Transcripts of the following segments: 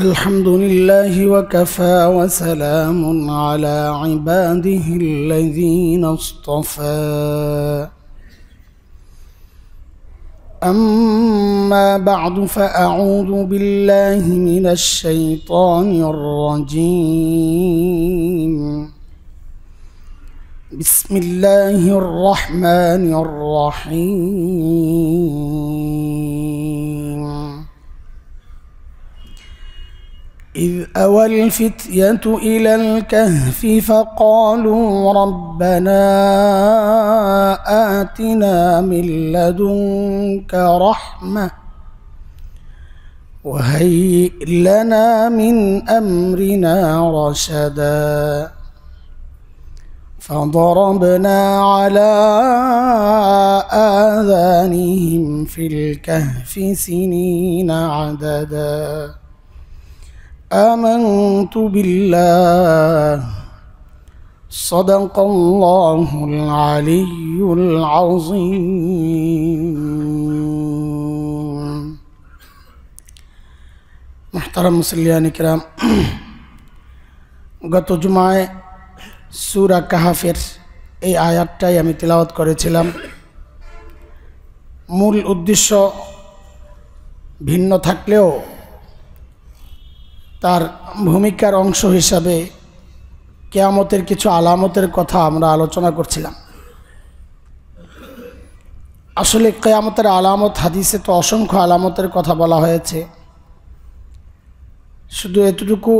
الحمد لله وكفى وسلام على عباده الذين اصطفى أما بعد فأعوذ بالله من الشيطان الرجيم بسم الله الرحمن الرحيم إذ أوى الفتية إلى الكهف فقالوا ربنا آتنا من لدنك رحمة وهيئ لنا من أمرنا رشدا فضربنا على آذانهم في الكهف سنين عددا آمنت بالله صدق الله العلي العظيم محترم মুসল্লিয়ান কিরাম গত জুমায় সূরা কাহফের এই আয়াতটাই আমি তিলাওয়াত করেছিলাম। মূল উদ্দেশ্য ভিন্ন থাকলেও তার ভূমিকার অংশ হিসাবে কিয়ামতের কিছু আলামতের কথা আমরা আলোচনা করছিলাম। আসলে কিয়ামতের আলামত হাদিসে তো অসংখ্য আলামতের কথা বলা হয়েছে। শুধু এতটুকু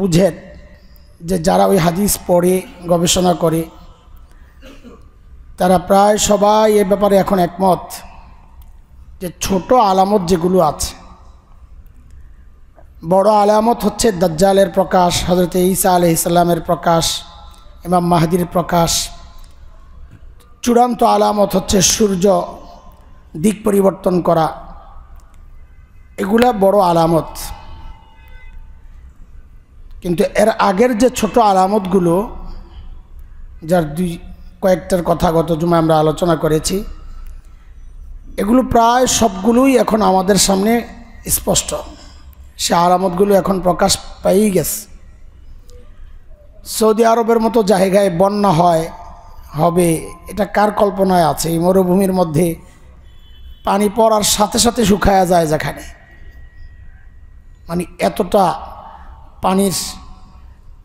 বুঝেন যে যারা ওই হাদিস পড়ে গবেষণা করে তারা প্রায় সবাই এ ব্যাপারে এখন একমত যে ছোট আলামত যেগুলো আছে, বড় আলামত হচ্ছে দাজ্জালের প্রকাশ, হযরত ঈসা আলাইহিস সালামের প্রকাশ, ইমাম মাহদির প্রকাশ। চূড়ান্ত আলামত হচ্ছে সূর্য দিক পরিবর্তন করা, এগুলা বড় আলামত। কিন্তু এর আগের যে ছোট আলামতগুলো, যার কয়েকটার কথা গত জুমায় আমরা আলোচনা করেছি, এগুলো প্রায় সবগুলোই এখন আমাদের সামনে স্পষ্ট। সে আলামতগুলো এখন প্রকাশ পেয়েই গেছে। সৌদি আরবের মতো জায়গায় বন্যা হবে, এটা কার কল্পনায় আছে? এই মরুভূমির মধ্যে পানি পড়ার সাথে সাথে শুকায়া যায়, যেখানে মানে এতটা পানির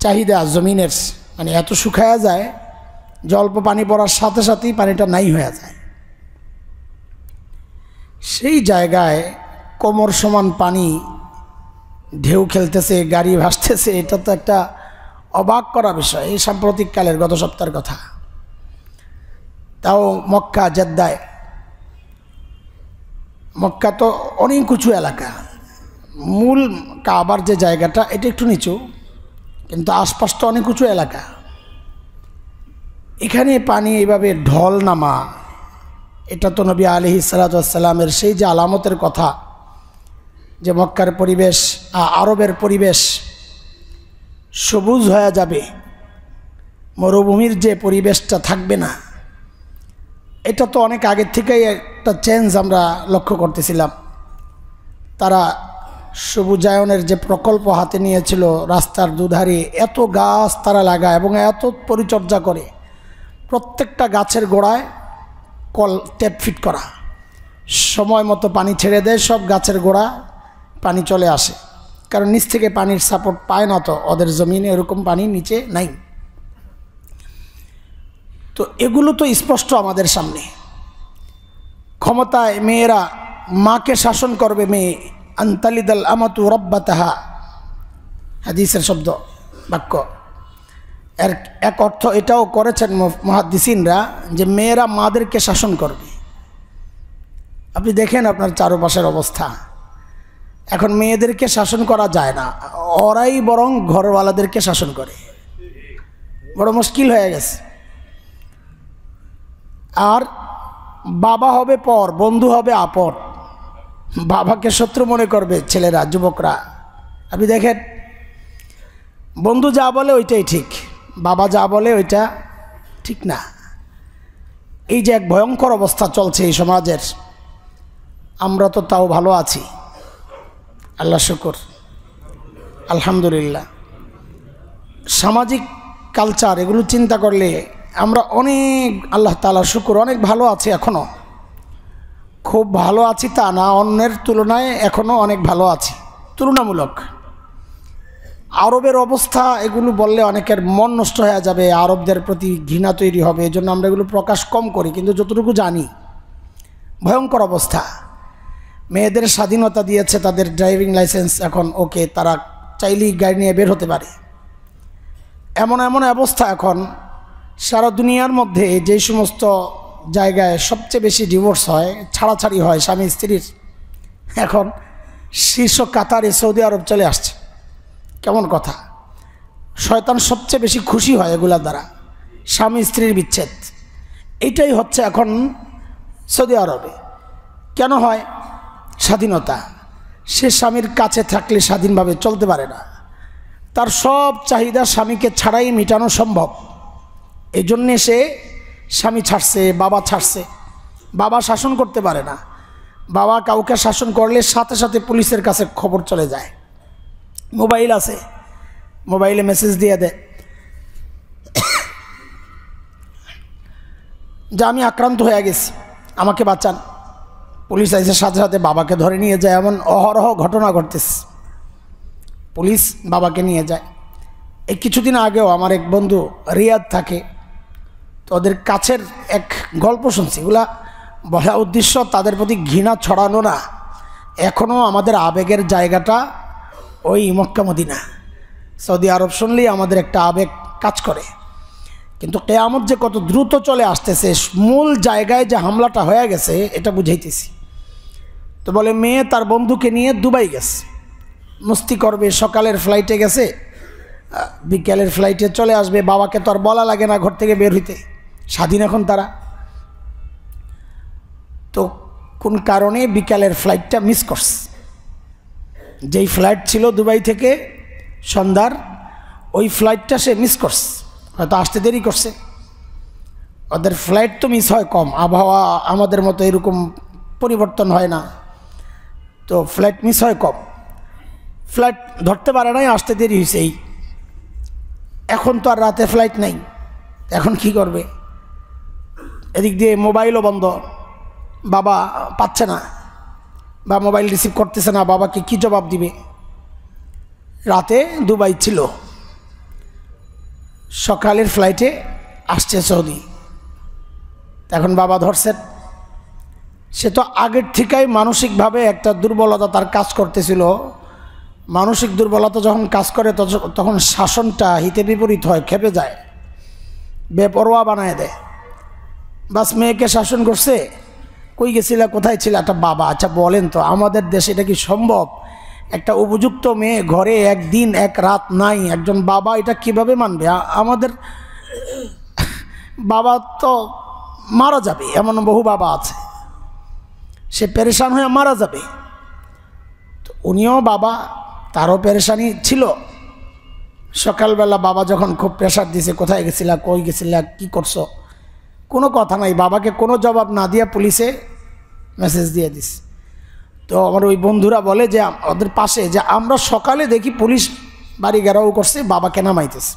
চাহিদা জমিনের, মানে এত শুকায়া যায় যে অল্প পানি পড়ার সাথে সাথেই পানিটা নাই হয়ে যায়। সেই জায়গায় কোমর সমান পানি, ঢেউ খেলতেছে, গাড়ি ভাসতেছে। এটা তো একটা অবাক করা বিষয়। এই সাম্প্রতিককালের গত সপ্তাহের কথা। তাও মক্কা, জেদ্দায়। মক্কা তো অনেক উঁচু এলাকা, মূল কাবার যে জায়গাটা এটা একটু নিচু, কিন্তু আশপাশটা অনেক উঁচু এলাকা। এখানে পানি এইভাবে ঢল নামা, এটা তো নবী আলাইহিস সালাতু ওয়াস সালামের সেই যে আলামতের কথা, যে মক্কার পরিবেশ, আরবের পরিবেশ সবুজ হয়ে যাবে, মরুভূমির যে পরিবেশটা থাকবে না, এটা তো অনেক আগের থেকেই একটা চেঞ্জ আমরা লক্ষ্য করতেছিলাম। তারা সবুজায়নের যে প্রকল্প হাতে নিয়েছিল, রাস্তার দুধারে এত গাছ তারা লাগায় এবং এত পরিচর্যা করে, প্রত্যেকটা গাছের গোড়ায় ট্যাপ ফিট করা, সময় মতো পানি ছেড়ে দেয়, সব গাছের গোড়া পানি চলে আসে। কারণ নিচ থেকে পানির সাপোর্ট পায় না, তো ওদের জমিনে এরকম পানি নিচে নাই। তো এগুলো তো স্পষ্ট আমাদের সামনে। ক্ষমতায় মেয়েরা মাকে শাসন করবে, মেয়ে আনতালিদাল আমাতু রব্বাতাহা, হাদিসের শব্দ বাক্য। এর এক অর্থ এটাও করেছেন মুহাদ্দিসিনরা যে মেয়েরা মাদেরকে শাসন করবে। আপনি দেখেন আপনার চারপাশের অবস্থা, এখন মেয়েদেরকে শাসন করা যায় না, ওরাই বরং ঘরওয়ালাদেরকে শাসন করে। বড় মুশকিল হয়ে গেছে। আর বাবা হবে পর, বন্ধু হবে আপন। বাবাকে শত্রু মনে করবে ছেলেরা, যুবকরা। আপনি দেখেন, বন্ধু যা বলে ওইটাই ঠিক, বাবা যা বলে ওইটা ঠিক না। এই যে এক ভয়ঙ্কর অবস্থা চলছে এই সমাজের, আমরা তো তাও ভালো আছি, আল্লাহ শুকর। আলহামদুলিল্লাহ। সামাজিক কালচার এগুলো চিন্তা করলে আমরা অনেক, আল্লাহ তাআলার শুকর, অনেক ভালো আছি এখনও। খুব ভালো আছি তা না, অন্যের তুলনায় এখনও অনেক ভালো আছি তুলনামূলক। আরবের অবস্থা এগুলো বললে অনেকের মন নষ্ট হয়ে যাবে, আরবদের প্রতি ঘৃণা তৈরি হবে, এই জন্য আমরা এগুলো প্রকাশ কম করি। কিন্তু যতটুকু জানি ভয়ঙ্কর অবস্থা। মেয়েদের স্বাধীনতা দিয়েছে, তাদের ড্রাইভিং লাইসেন্স এখন ওকে, তারা চাইলেই গাড়ি নিয়ে বের হতে পারে। এমন এমন অবস্থা এখন সারা দুনিয়ার মধ্যে যে সমস্ত জায়গায় সবচেয়ে বেশি ডিভোর্স হয়, ছাড়াছাড়ি হয় স্বামী স্ত্রীর, এখন শীর্ষ কাতারে সৌদি আরব চলে আসছে। কেমন কথা! শয়তান সবচেয়ে বেশি খুশি হয় এগুলা দ্বারা, স্বামী স্ত্রীর বিচ্ছেদ। এইটাই হচ্ছে এখন সৌদি আরবে। কেন হয়? স্বাধীনতা। সে স্বামীর কাছে থাকলে স্বাধীনভাবে চলতে পারে না, তার সব চাহিদা স্বামীকে ছাড়াই মেটানো সম্ভব। এই জন্যে সে স্বামী ছাড়ছে, বাবা ছাড়ছে। বাবা শাসন করতে পারে না, বাবা কাউকে শাসন করলে সাথে সাথে পুলিশের কাছে খবর চলে যায়। মোবাইল আছে, মোবাইলে মেসেজ দিয়ে দেয় যে আমি আক্রান্ত হয়ে গেছি, আমাকে বাঁচান। পুলিশ আইসে সাথে সাথে বাবাকে ধরে নিয়ে যায়। এমন অহরহ ঘটনা ঘটতেছে, পুলিশ বাবাকে নিয়ে যায়। এই কিছুদিন আগেও আমার এক বন্ধু রিয়াদ থাকে, তো ওদের কাছের এক গল্প শুনছি। এগুলা বলা উদ্দেশ্য তাদের প্রতি ঘৃণা ছড়ানো না, এখনও আমাদের আবেগের জায়গাটা ওই মক্কা মদিনা, সৌদি আরব শুনলেই আমাদের একটা আবেগ কাজ করে। কিন্তু কিয়ামত যে কত দ্রুত চলে আসতেছে, মূল জায়গায় যে হামলাটা হয়ে গেছে এটা বুঝাইতেছি। তো বলে মেয়ে তার বন্ধুকে নিয়ে দুবাই গেছে, মস্তি করবে, সকালের ফ্লাইটে গেছে, বিকেলের ফ্লাইটে চলে আসবে। বাবাকে তো আর বলা লাগে না ঘর থেকে বের হইতে, স্বাধীন এখন তারা। তো কোন কারণে বিকালের ফ্লাইটটা মিস করছে, যেই ফ্লাইট ছিল দুবাই থেকে সন্ধ্যার, ওই ফ্লাইটটা সে মিস করছে, হয়তো আসতে দেরি করছে। ওদের ফ্লাইট তো মিস হয় কম, আবহাওয়া আমাদের মতো এরকম পরিবর্তন হয় না, তো ফ্লাইট মিস হয় কম। ফ্লাইট ধরতে পারে নাই, আসতে দেরি হয়েছে। এই এখন তো আর রাতে ফ্লাইট নাই, এখন কি করবে? এদিক দিয়ে মোবাইলও বন্ধ, বাবা পাচ্ছে না বা মোবাইল রিসিভ করতেছে না, বাবাকে কি জবাব দিবে? রাতে দুবাই ছিল, সকালের ফ্লাইটে আসছে সৌদি। এখন বাবা ধরছেন, সে তো আগের থেকেই মানসিকভাবে একটা দুর্বলতা তার কাজ করতেছিল। মানসিক দুর্বলতা যখন কাজ করে তখন শাসনটা হিতে বিপরীত হয়, খেপে যায়, বেপরোয়া বানায় দেয়। বাস মেয়েকে শাসন করছে, কই গেছিলা, কোথায় ছিল? একটা বাবা, আচ্ছা বলেন তো আমাদের দেশে এটা কি সম্ভব? একটা উপযুক্ত মেয়ে ঘরে একদিন এক রাত নাই, একজন বাবা এটা কিভাবে মানবে? আমাদের বাবা তো মারা যাবে, এমন বহু বাবা আছে, সে পেরেশান হয়ে মারা যাবে। তো উনিও বাবা, তারও পেরেশানি ছিল। সকালবেলা বাবা যখন খুব প্রেশার দিছে, কোথায় গেছিলা, কই গেছিলা, কি করছো, কোনো কথা নাই, বাবাকে কোনো জবাব না দিয়ে পুলিশে মেসেজ দিয়ে দিস। তো আমার ওই বন্ধুরা বলে যে ওদের পাশে, যে আমরা সকালে দেখি পুলিশ বাড়ি ঘেরাও করছে, বাবাকে নামাইতেছে।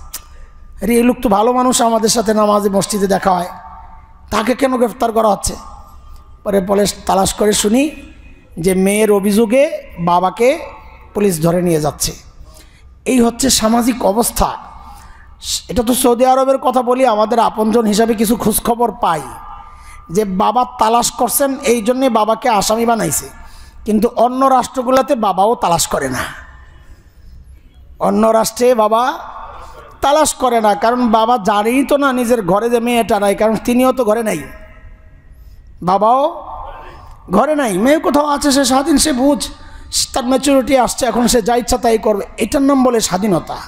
আরে এই লোক তো ভালো মানুষ, আমাদের সাথে নামাজে মসজিদে দেখা হয়, তাকে কেন গ্রেফতার করা হচ্ছে? পরে পুলিশ তালাশ করে শুনি যে মেয়ের অভিযোগে বাবাকে পুলিশ ধরে নিয়ে যাচ্ছে। এই হচ্ছে সামাজিক অবস্থা। এটা তো সৌদি আরবের কথা বলি, আমাদের আপনজন হিসাবে কিছু খোঁজখবর পাই যে বাবা তালাশ করছেন, এই জন্যে বাবাকে আসামি বানাইছে। কিন্তু অন্য রাষ্ট্রগুলোতে বাবাও তালাশ করে না, অন্য রাষ্ট্রে বাবা তালাশ করে না, কারণ বাবা জানেই তো না নিজের ঘরে যে মেয়েটা নাই, কারণ তিনিও তো ঘরে নাই, বাবাও ঘরে নাই। মেয়ে কোথাও আছে, সে স্বাধীন, সে বুঝ, তার ম্যাচুরিটি আসছে, এখন সে যা ইচ্ছা তাই করবে। এটার নাম বলে স্বাধীনতা,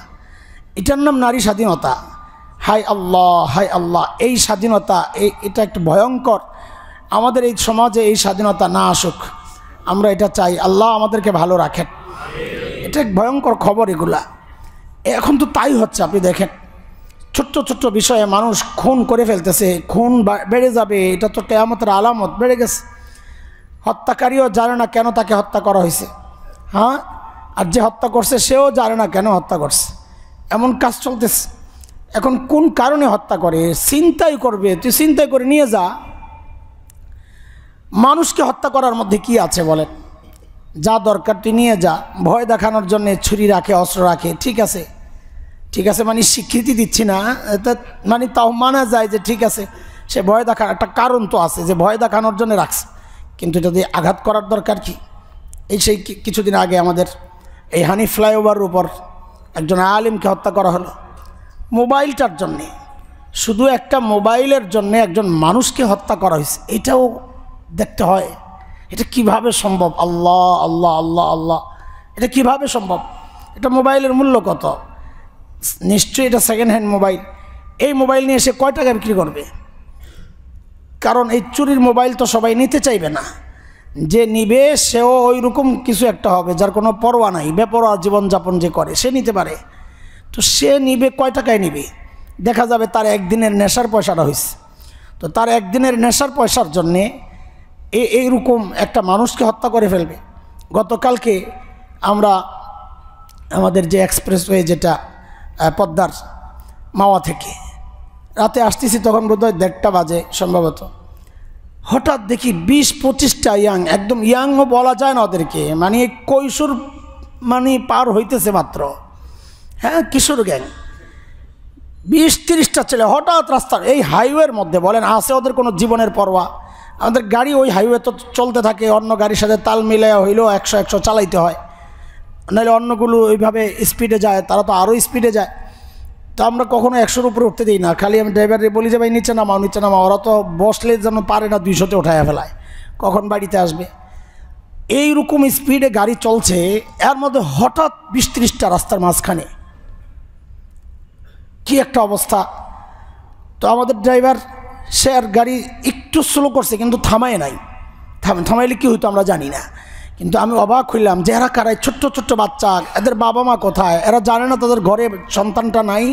এটার নাম নারী স্বাধীনতা। হায় আল্লাহ, হায় আল্লাহ, এই স্বাধীনতা এটা একটা ভয়ঙ্কর। আমাদের এই সমাজে এই স্বাধীনতা না আসুক, আমরা এটা চাই। আল্লাহ আমাদেরকে ভালো রাখেন। এটা এক ভয়ঙ্কর খবর এগুলা। এখন তো তাই হচ্ছে, আপনি দেখেন ছোট্ট ছোট্ট বিষয়ে মানুষ খুন করে ফেলতেছে, খুন বেড়ে যাবে, এটা তো কিয়ামতের আলামত, বেড়ে গেছে। হত্যাকারীও জানে না কেন তাকে হত্যা করা হয়েছে। হ্যাঁ, আর যে হত্যা করছে সেও জানে না কেন হত্যা করছে। এমন কাজ চলতেছে। এখন কোন কারণে হত্যা করে? চিন্তাই করবে, তুই চিন্তাই করে নিয়ে যা। মানুষকে হত্যা করার মধ্যে কি আছে বলেন? যা দরকার তুই নিয়ে যা। ভয় দেখানোর জন্য ছুরি রাখে, অস্ত্র রাখে, ঠিক আছে, ঠিক আছে, মানে স্বীকৃতি দিচ্ছি না, এটা মানে তাও মানা যায় যে ঠিক আছে, সে ভয় দেখার একটা কারণ তো আছে যে ভয় দেখানোর জন্য রাখছে। কিন্তু যদি আঘাত করার দরকার কি? এই সেই কিছুদিন আগে আমাদের এই হানি ফ্লাইওভারের উপর একজন আলিমকে হত্যা করা হলো মোবাইলটার জন্যে। শুধু একটা মোবাইলের জন্যে একজন মানুষকে হত্যা করা হয়েছে, এটাও দেখতে হয়। এটা কিভাবে সম্ভব? আল্লাহ আল্লাহ আল্লাহ আল্লাহ, এটা কিভাবে সম্ভব? এটা মোবাইলের মূল্য কত? নিশ্চয়ই এটা সেকেন্ড হ্যান্ড মোবাইল। এই মোবাইল নিয়ে সে কয় টাকা বিক্রি করবে? কারণ এই চুরির মোবাইল তো সবাই নিতে চাইবে না। যে নিবে সেও ওই রকম কিছু একটা হবে যার কোনো পরোয়া নাই, বেপরোয়া জীবনযাপন যে করে সে নিতে পারে। তো সে নিবে কয় টাকায় নিবে? দেখা যাবে তার একদিনের নেশার পয়সাটা হয়েছে। তো তার একদিনের নেশার পয়সার জন্যে এইরকম একটা মানুষকে হত্যা করে ফেলবে। গতকালকে আমরা আমাদের যে এক্সপ্রেসওয়ে যেটা পদ্মার মাওয়া থেকে রাতে আসতেছি, তখন বোধহয় 1:30 বাজে সম্ভবত। হঠাৎ দেখি 20-25টা ইয়াং, একদম ইয়াংও বলা যায় না ওদেরকে, মানে কৈশোর মানে পার হইতেছে মাত্র, হ্যাঁ, কিশোর গ্যাং, 20-30টা ছেলে হঠাৎ রাস্তার এই হাইওয়ের মধ্যে, বলেন আছে ওদের কোনো জীবনের পরোয়া? আমাদের গাড়ি ওই হাইওয়ে তো চলতে থাকে, অন্য গাড়ির সাথে তাল মিলে হইলেও 100 চালাইতে হয়, নাহলে অন্যগুলো ওইভাবে স্পিডে যায়, তারা তো আরও স্পিডে যায়। তো আমরা কখনো 100-র উপরে উঠতে দিই না, খালি আমি ড্রাইভারে বলি যে ভাই নিচে নামাও নিচে নামাও। ওরা তো বসলে যেন পারে না 200-তে উঠাইয়া ফেলায়, কখন বাড়িতে আসবে। এইরকম স্পিডে গাড়ি চলছে, এর মধ্যে হঠাৎ 20-30টা রাস্তার মাঝখানে, কি একটা অবস্থা। তো আমাদের ড্রাইভার সে আর গাড়ি একটু স্লো করছে কিন্তু থামায় নাই। থামাইলে কী হইতো আমরা জানি না, কিন্তু আমি অবাক হইলাম যে এরা কারাই, ছোট্ট ছোট্ট বাচ্চা, এদের বাবা মা কোথায়? এরা জানে না তাদের ঘরে সন্তানটা নাই,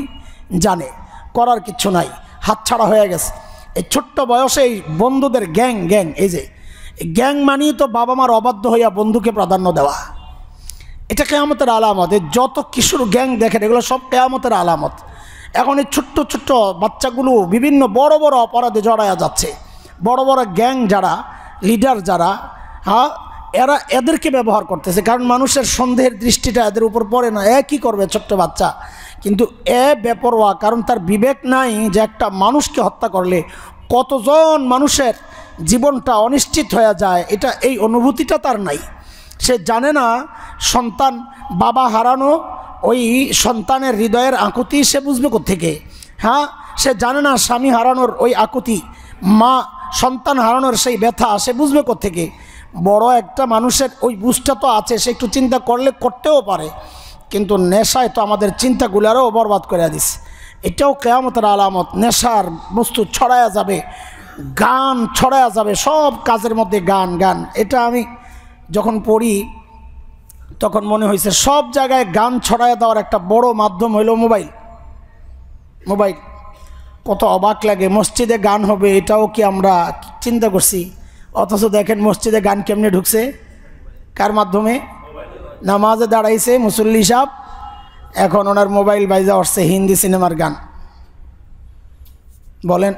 জানে করার কিচ্ছু নাই, হাতছাড়া হয়ে গেছে। এই ছোট্ট বয়সে এই বন্ধুদের গ্যাং, এই যে গ্যাং মানেই তো বাবা মার অবাধ্য হইয়া বন্ধুকে প্রাধান্য দেওয়া। এটা কেয়ামতের আলামত। এই যত কিশোর গ্যাং দেখেন এগুলো সব কেয়ামতের আলামত। এখন এই ছোট্ট ছোট্ট বাচ্চাগুলো বিভিন্ন বড় বড় অপরাধে জড়ায়া যাচ্ছে। বড় বড় গ্যাং যারা, লিডার যারা, হ্যাঁ, এরা এদেরকে ব্যবহার করতেছে, কারণ মানুষের সন্দেহের দৃষ্টিটা এদের উপর পড়ে না। কী করবে ছোট্ট বাচ্চা? কিন্তু বেপরোয়া, কারণ তার বিবেক নাই যে একটা মানুষকে হত্যা করলে কতজন মানুষের জীবনটা অনিশ্চিত হয়ে যায়, এটা এই অনুভূতিটা তার নাই। সে জানে না সন্তান, বাবা হারানো ওই সন্তানের হৃদয়ের আকুতি সে বুঝবে কোত্থেকে। হ্যাঁ, সে জানে না স্বামী হারানোর ওই আকুতি, মা সন্তান হারানোর সেই ব্যথা সে বুঝবে কোত্থেকে। বড় একটা মানুষের ওই বুঝটা তো আছে, সে একটু চিন্তা করলে করতেও পারে, কিন্তু নেশায় তো আমাদের চিন্তাগুলারও বরবাদ করে দিস। এটাও কেয়ামতের আলামত। নেশার বস্তু ছড়ায়া যাবে, গান ছড়ায়া যাবে, সব কাজের মধ্যে গান। এটা আমি যখন পড়ি তখন মনে হয়েছে সব জায়গায় গান ছড়ায়া দেওয়ার একটা বড় মাধ্যম হইল মোবাইল। কত অবাক লাগে, মসজিদে গান হবে এটাও কি আমরা চিন্তা করছি? অথচ দেখেন মসজিদে গান কেমনে ঢুকছে, কার মাধ্যমে? নামাজে দাঁড়াইছে মুসল্লি সাহেব, এখন ওনার মোবাইল বাইজা উঠছে হিন্দি সিনেমার গান। বলেন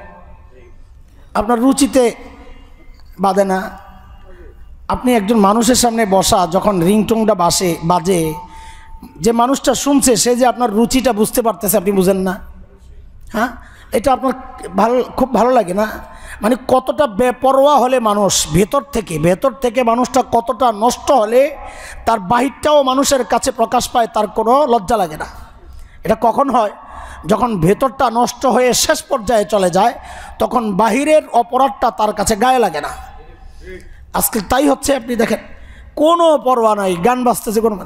আপনার রুচিতে বাদে না? আপনি একজন মানুষের সামনে বসা, যখন রিংটোনটা বাজে, যে মানুষটা শুনছে সে যে আপনার রুচিটা বুঝতে পারতেছে, আপনি বুঝেন না? হ্যাঁ, এটা আপনার খুব ভালো লাগে না? মানে কতটা বেপরোয়া হলে মানুষ ভেতর থেকে মানুষটা কতটা নষ্ট হলে তার বাহিরটাও মানুষের কাছে প্রকাশ পায়, তার কোনো লজ্জা লাগে না। এটা কখন হয়? যখন ভেতরটা নষ্ট হয়ে শেষ পর্যায়ে চলে যায়, তখন বাহিরের অপরাধটা তার কাছে গায়ে লাগে না। আজকে তাই হচ্ছে। আপনি দেখেন কোনো পরোয়া নাই, গান বাজতেছে, কোনো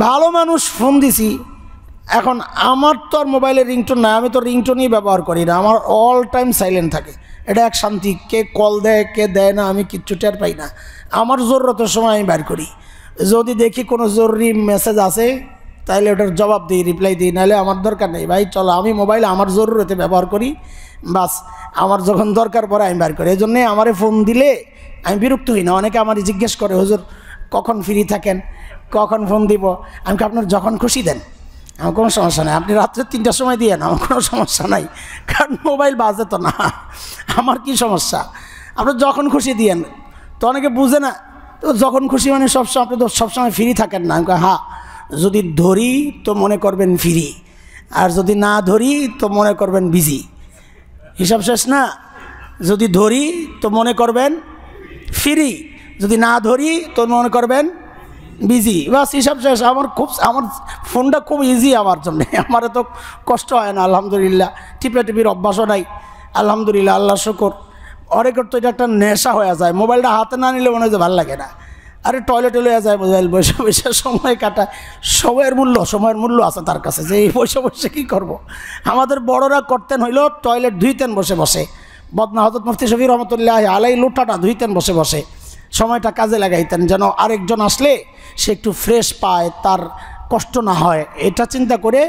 ভালো মানুষ ফোন দিছি, এখন আমার তো আর মোবাইলের রিংটোন নাই, আমি তো রিংটোনই ব্যবহার করি না, আমার অল টাইম সাইলেন্ট থাকে। এটা এক শান্তি, কে কল দেয় কে দেয় না আমি কিচ্ছু টের পাই না। আমার জরুরতের সময় আমি বের করি, যদি দেখি কোনো জরুরি মেসেজ আছে তাহলে ওটার জবাব দিই, রিপ্লাই দিই, নাহলে আমার দরকার নেই ভাই, চলো আমি মোবাইল আমার জরুরতে ব্যবহার করি, বাস আমার যখন দরকার পড়ে আমি বের করি। এই জন্যে আমারে ফোন দিলে আমি বিরক্ত হই না। অনেকে আমারই জিজ্ঞেস করে হুজুর কখন ফ্রি থাকেন, কখন ফোন দিব? আমি আপনার যখন খুশি দেন, আমার কোনো সমস্যা নাই। আপনি রাত্রে 3টার সময় দিয়েন, আমার কোনো সমস্যা নাই, কারণ মোবাইল বাজে তো না, আমার কি সমস্যা? আপনি যখন খুশি দিয়েন। তো অনেকে বুঝে না, তো যখন খুশি মানে সবসময়, আপনি তো সবসময় ফ্রি থাকেন না। হ্যাঁ, যদি ধরি তো মনে করবেন ফ্রি, আর যদি না ধরি তো মনে করবেন বিজি। হিসাব শেষ না? যদি ধরি তো মনে করবেন ফ্রি, যদি না ধরি তো মনে করবেন বিজি, বাস হিসাব শেষ। আমার ফোনটা খুব ইজি আমার জন্য, আমার তো কষ্ট হয় না আলহামদুলিল্লাহ। টিপির অভ্যাসও নাই আলহামদুলিল্লাহ, আল্লাহ শুকর। অনেকের তো এটা একটা নেশা হয়ে যায়, মোবাইলটা হাতে না নিলে মনে হয় যে ভালো লাগে না। আরে টয়লেটে লয়ে যায় মোবাইল, বসে বসে সময় কাটায়। সময়ের মূল্য আছে তার কাছে, যে এই বসে বসে কী করবো। আমাদের বড়রা করতেন হইল টয়লেট ধুইতেন বসে বসে। বদনা হযরত মুফতি শফি রহমতুল্লাহ আলাই লোটাটা ধুইতেন বসে বসে, সময়টা কাজে লাগাইতেন যেন আরেকজন আসলে সে একটু ফ্রেশ পায়, তার কষ্ট না হয়। এটা চিন্তা করে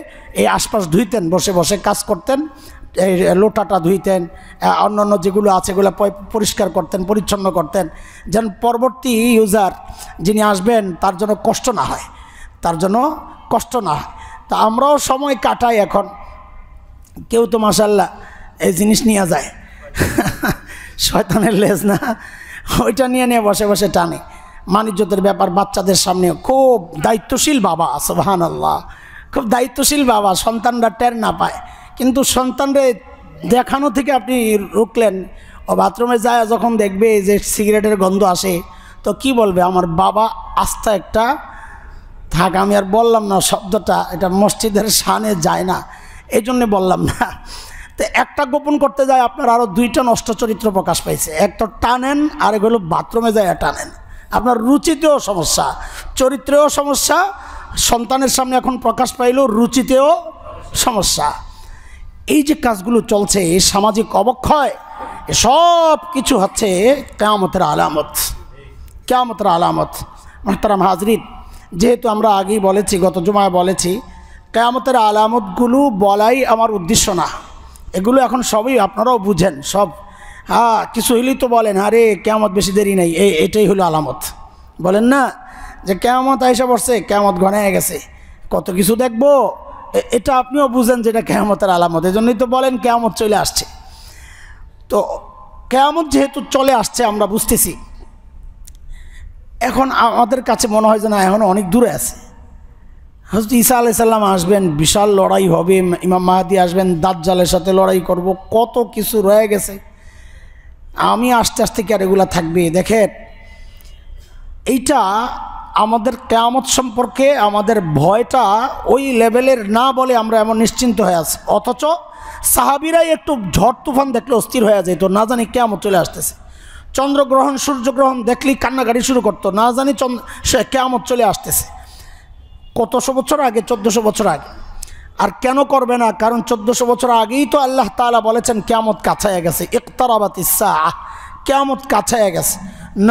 এই আশপাশ ধুইতেন, বসে বসে কাজ করতেন, এই লোটাটা ধুইতেন, অন্যান্য যেগুলো আছে এগুলো পরিষ্কার করতেন, পরিচ্ছন্ন করতেন, যেন পরবর্তী ইউজার যিনি আসবেন তার জন্য কষ্ট না হয়, তার জন্য কষ্ট না হয়। তা আমরাও সময় কাটাই এখন। কেউ তো মাশাআল্লাহ এই জিনিস নিয়ে যায়, শয়তানের লেজ না, ওইটা নিয়ে নিয়ে বসে বসে টানে। মানিজ্যতের ব্যাপার, বাচ্চাদের সামনে খুব দায়িত্বশীল বাবা, সুবহানাল্লাহ, খুব দায়িত্বশীল বাবা। সন্তানরা টের না পায়, কিন্তু সন্তানরে দেখানো থেকে আপনি রুকলেন। ও বাথরুমে যায় যখন দেখবে যে সিগারেটের গন্ধ আসে, তো কি বলবে, আমার বাবা আস্থা একটা থাক। আমি আর বললাম না শব্দটা, এটা মসজিদের শানে যায় না, এই জন্যে বললাম না। তো একটা গোপন করতে যায় আপনার আরও 2টা নষ্ট চরিত্র প্রকাশ পাইছে। এক তো টানেন, আর এগুলো বাথরুমে যায় টানেন। আপনার রুচিতেও সমস্যা, চরিত্রেও সমস্যা, সন্তানের সামনে এখন প্রকাশ পাইলেও রুচিতেও সমস্যা। এই যে কাজগুলো চলছে, এই সামাজিক অবক্ষয়, সব কিছু হচ্ছে কিয়ামতের আলামত, কিয়ামতের আলামত। মুহতারাম হাজরিন, যেহেতু আমরা আগেই বলেছি, গত জুমায় বলেছি, কিয়ামতের আলামতগুলো বলাই আমার উদ্দেশ্য না। এগুলো এখন সবই আপনারাও বুঝেন সব। হ্যাঁ, কিছু হইলেই তো বলেন আরে কিয়ামত বেশি দেরি নেই, এটাই হলো আলামত। বলেন না যে কিয়ামত আইসা পড়ছে, কিয়ামত ঘনায় গেছে, কত কিছু দেখবো, এটা আপনিও বুঝেন যেটা কিয়ামতের আলামত। এই জন্যই তো বলেন কিয়ামত চলে আসছে। তো কিয়ামত যেহেতু চলে আসছে আমরা বুঝতেছি, এখন আমাদের কাছে মনে হয় যে না, এখন অনেক দূরে আছে। হযরত ঈসা আলাইহিস সালাম আসবেন, বিশাল লড়াই হবে, ইমাম মাহদী আসবেন, দাজ্জালের সাথে লড়াই করব, কত কিছু রয়ে গেছে। আমি আস্তে আস্তে কি আর এগুলা থাকবে? দেখেন, এইটা আমাদের কিয়ামত সম্পর্কে আমাদের ভয়টা ওই লেভেলের না বলে আমরা এমন নিশ্চিন্ত হয়ে আছি। অথচ সাহাবীরাই একটু ঝড় তুফান দেখলে অস্থির হয়ে যেত, না জানি কিয়ামত চলে আসতেছে। চন্দ্রগ্রহণ সূর্যগ্রহণ দেখলেই কান্নাকাটি শুরু করতো, না জানি কিয়ামত চলে আসতেছে। কতশো বছর আগে, 1400 বছর আগে। আর কেন করবে না? কারণ 1400 বছর আগেই তো আল্লাহ তাআলা বলেছেন কিয়ামত কাছায় গেছে, ইকতারাবাতিস সাআহ, কিয়ামত কাছায় গেছে।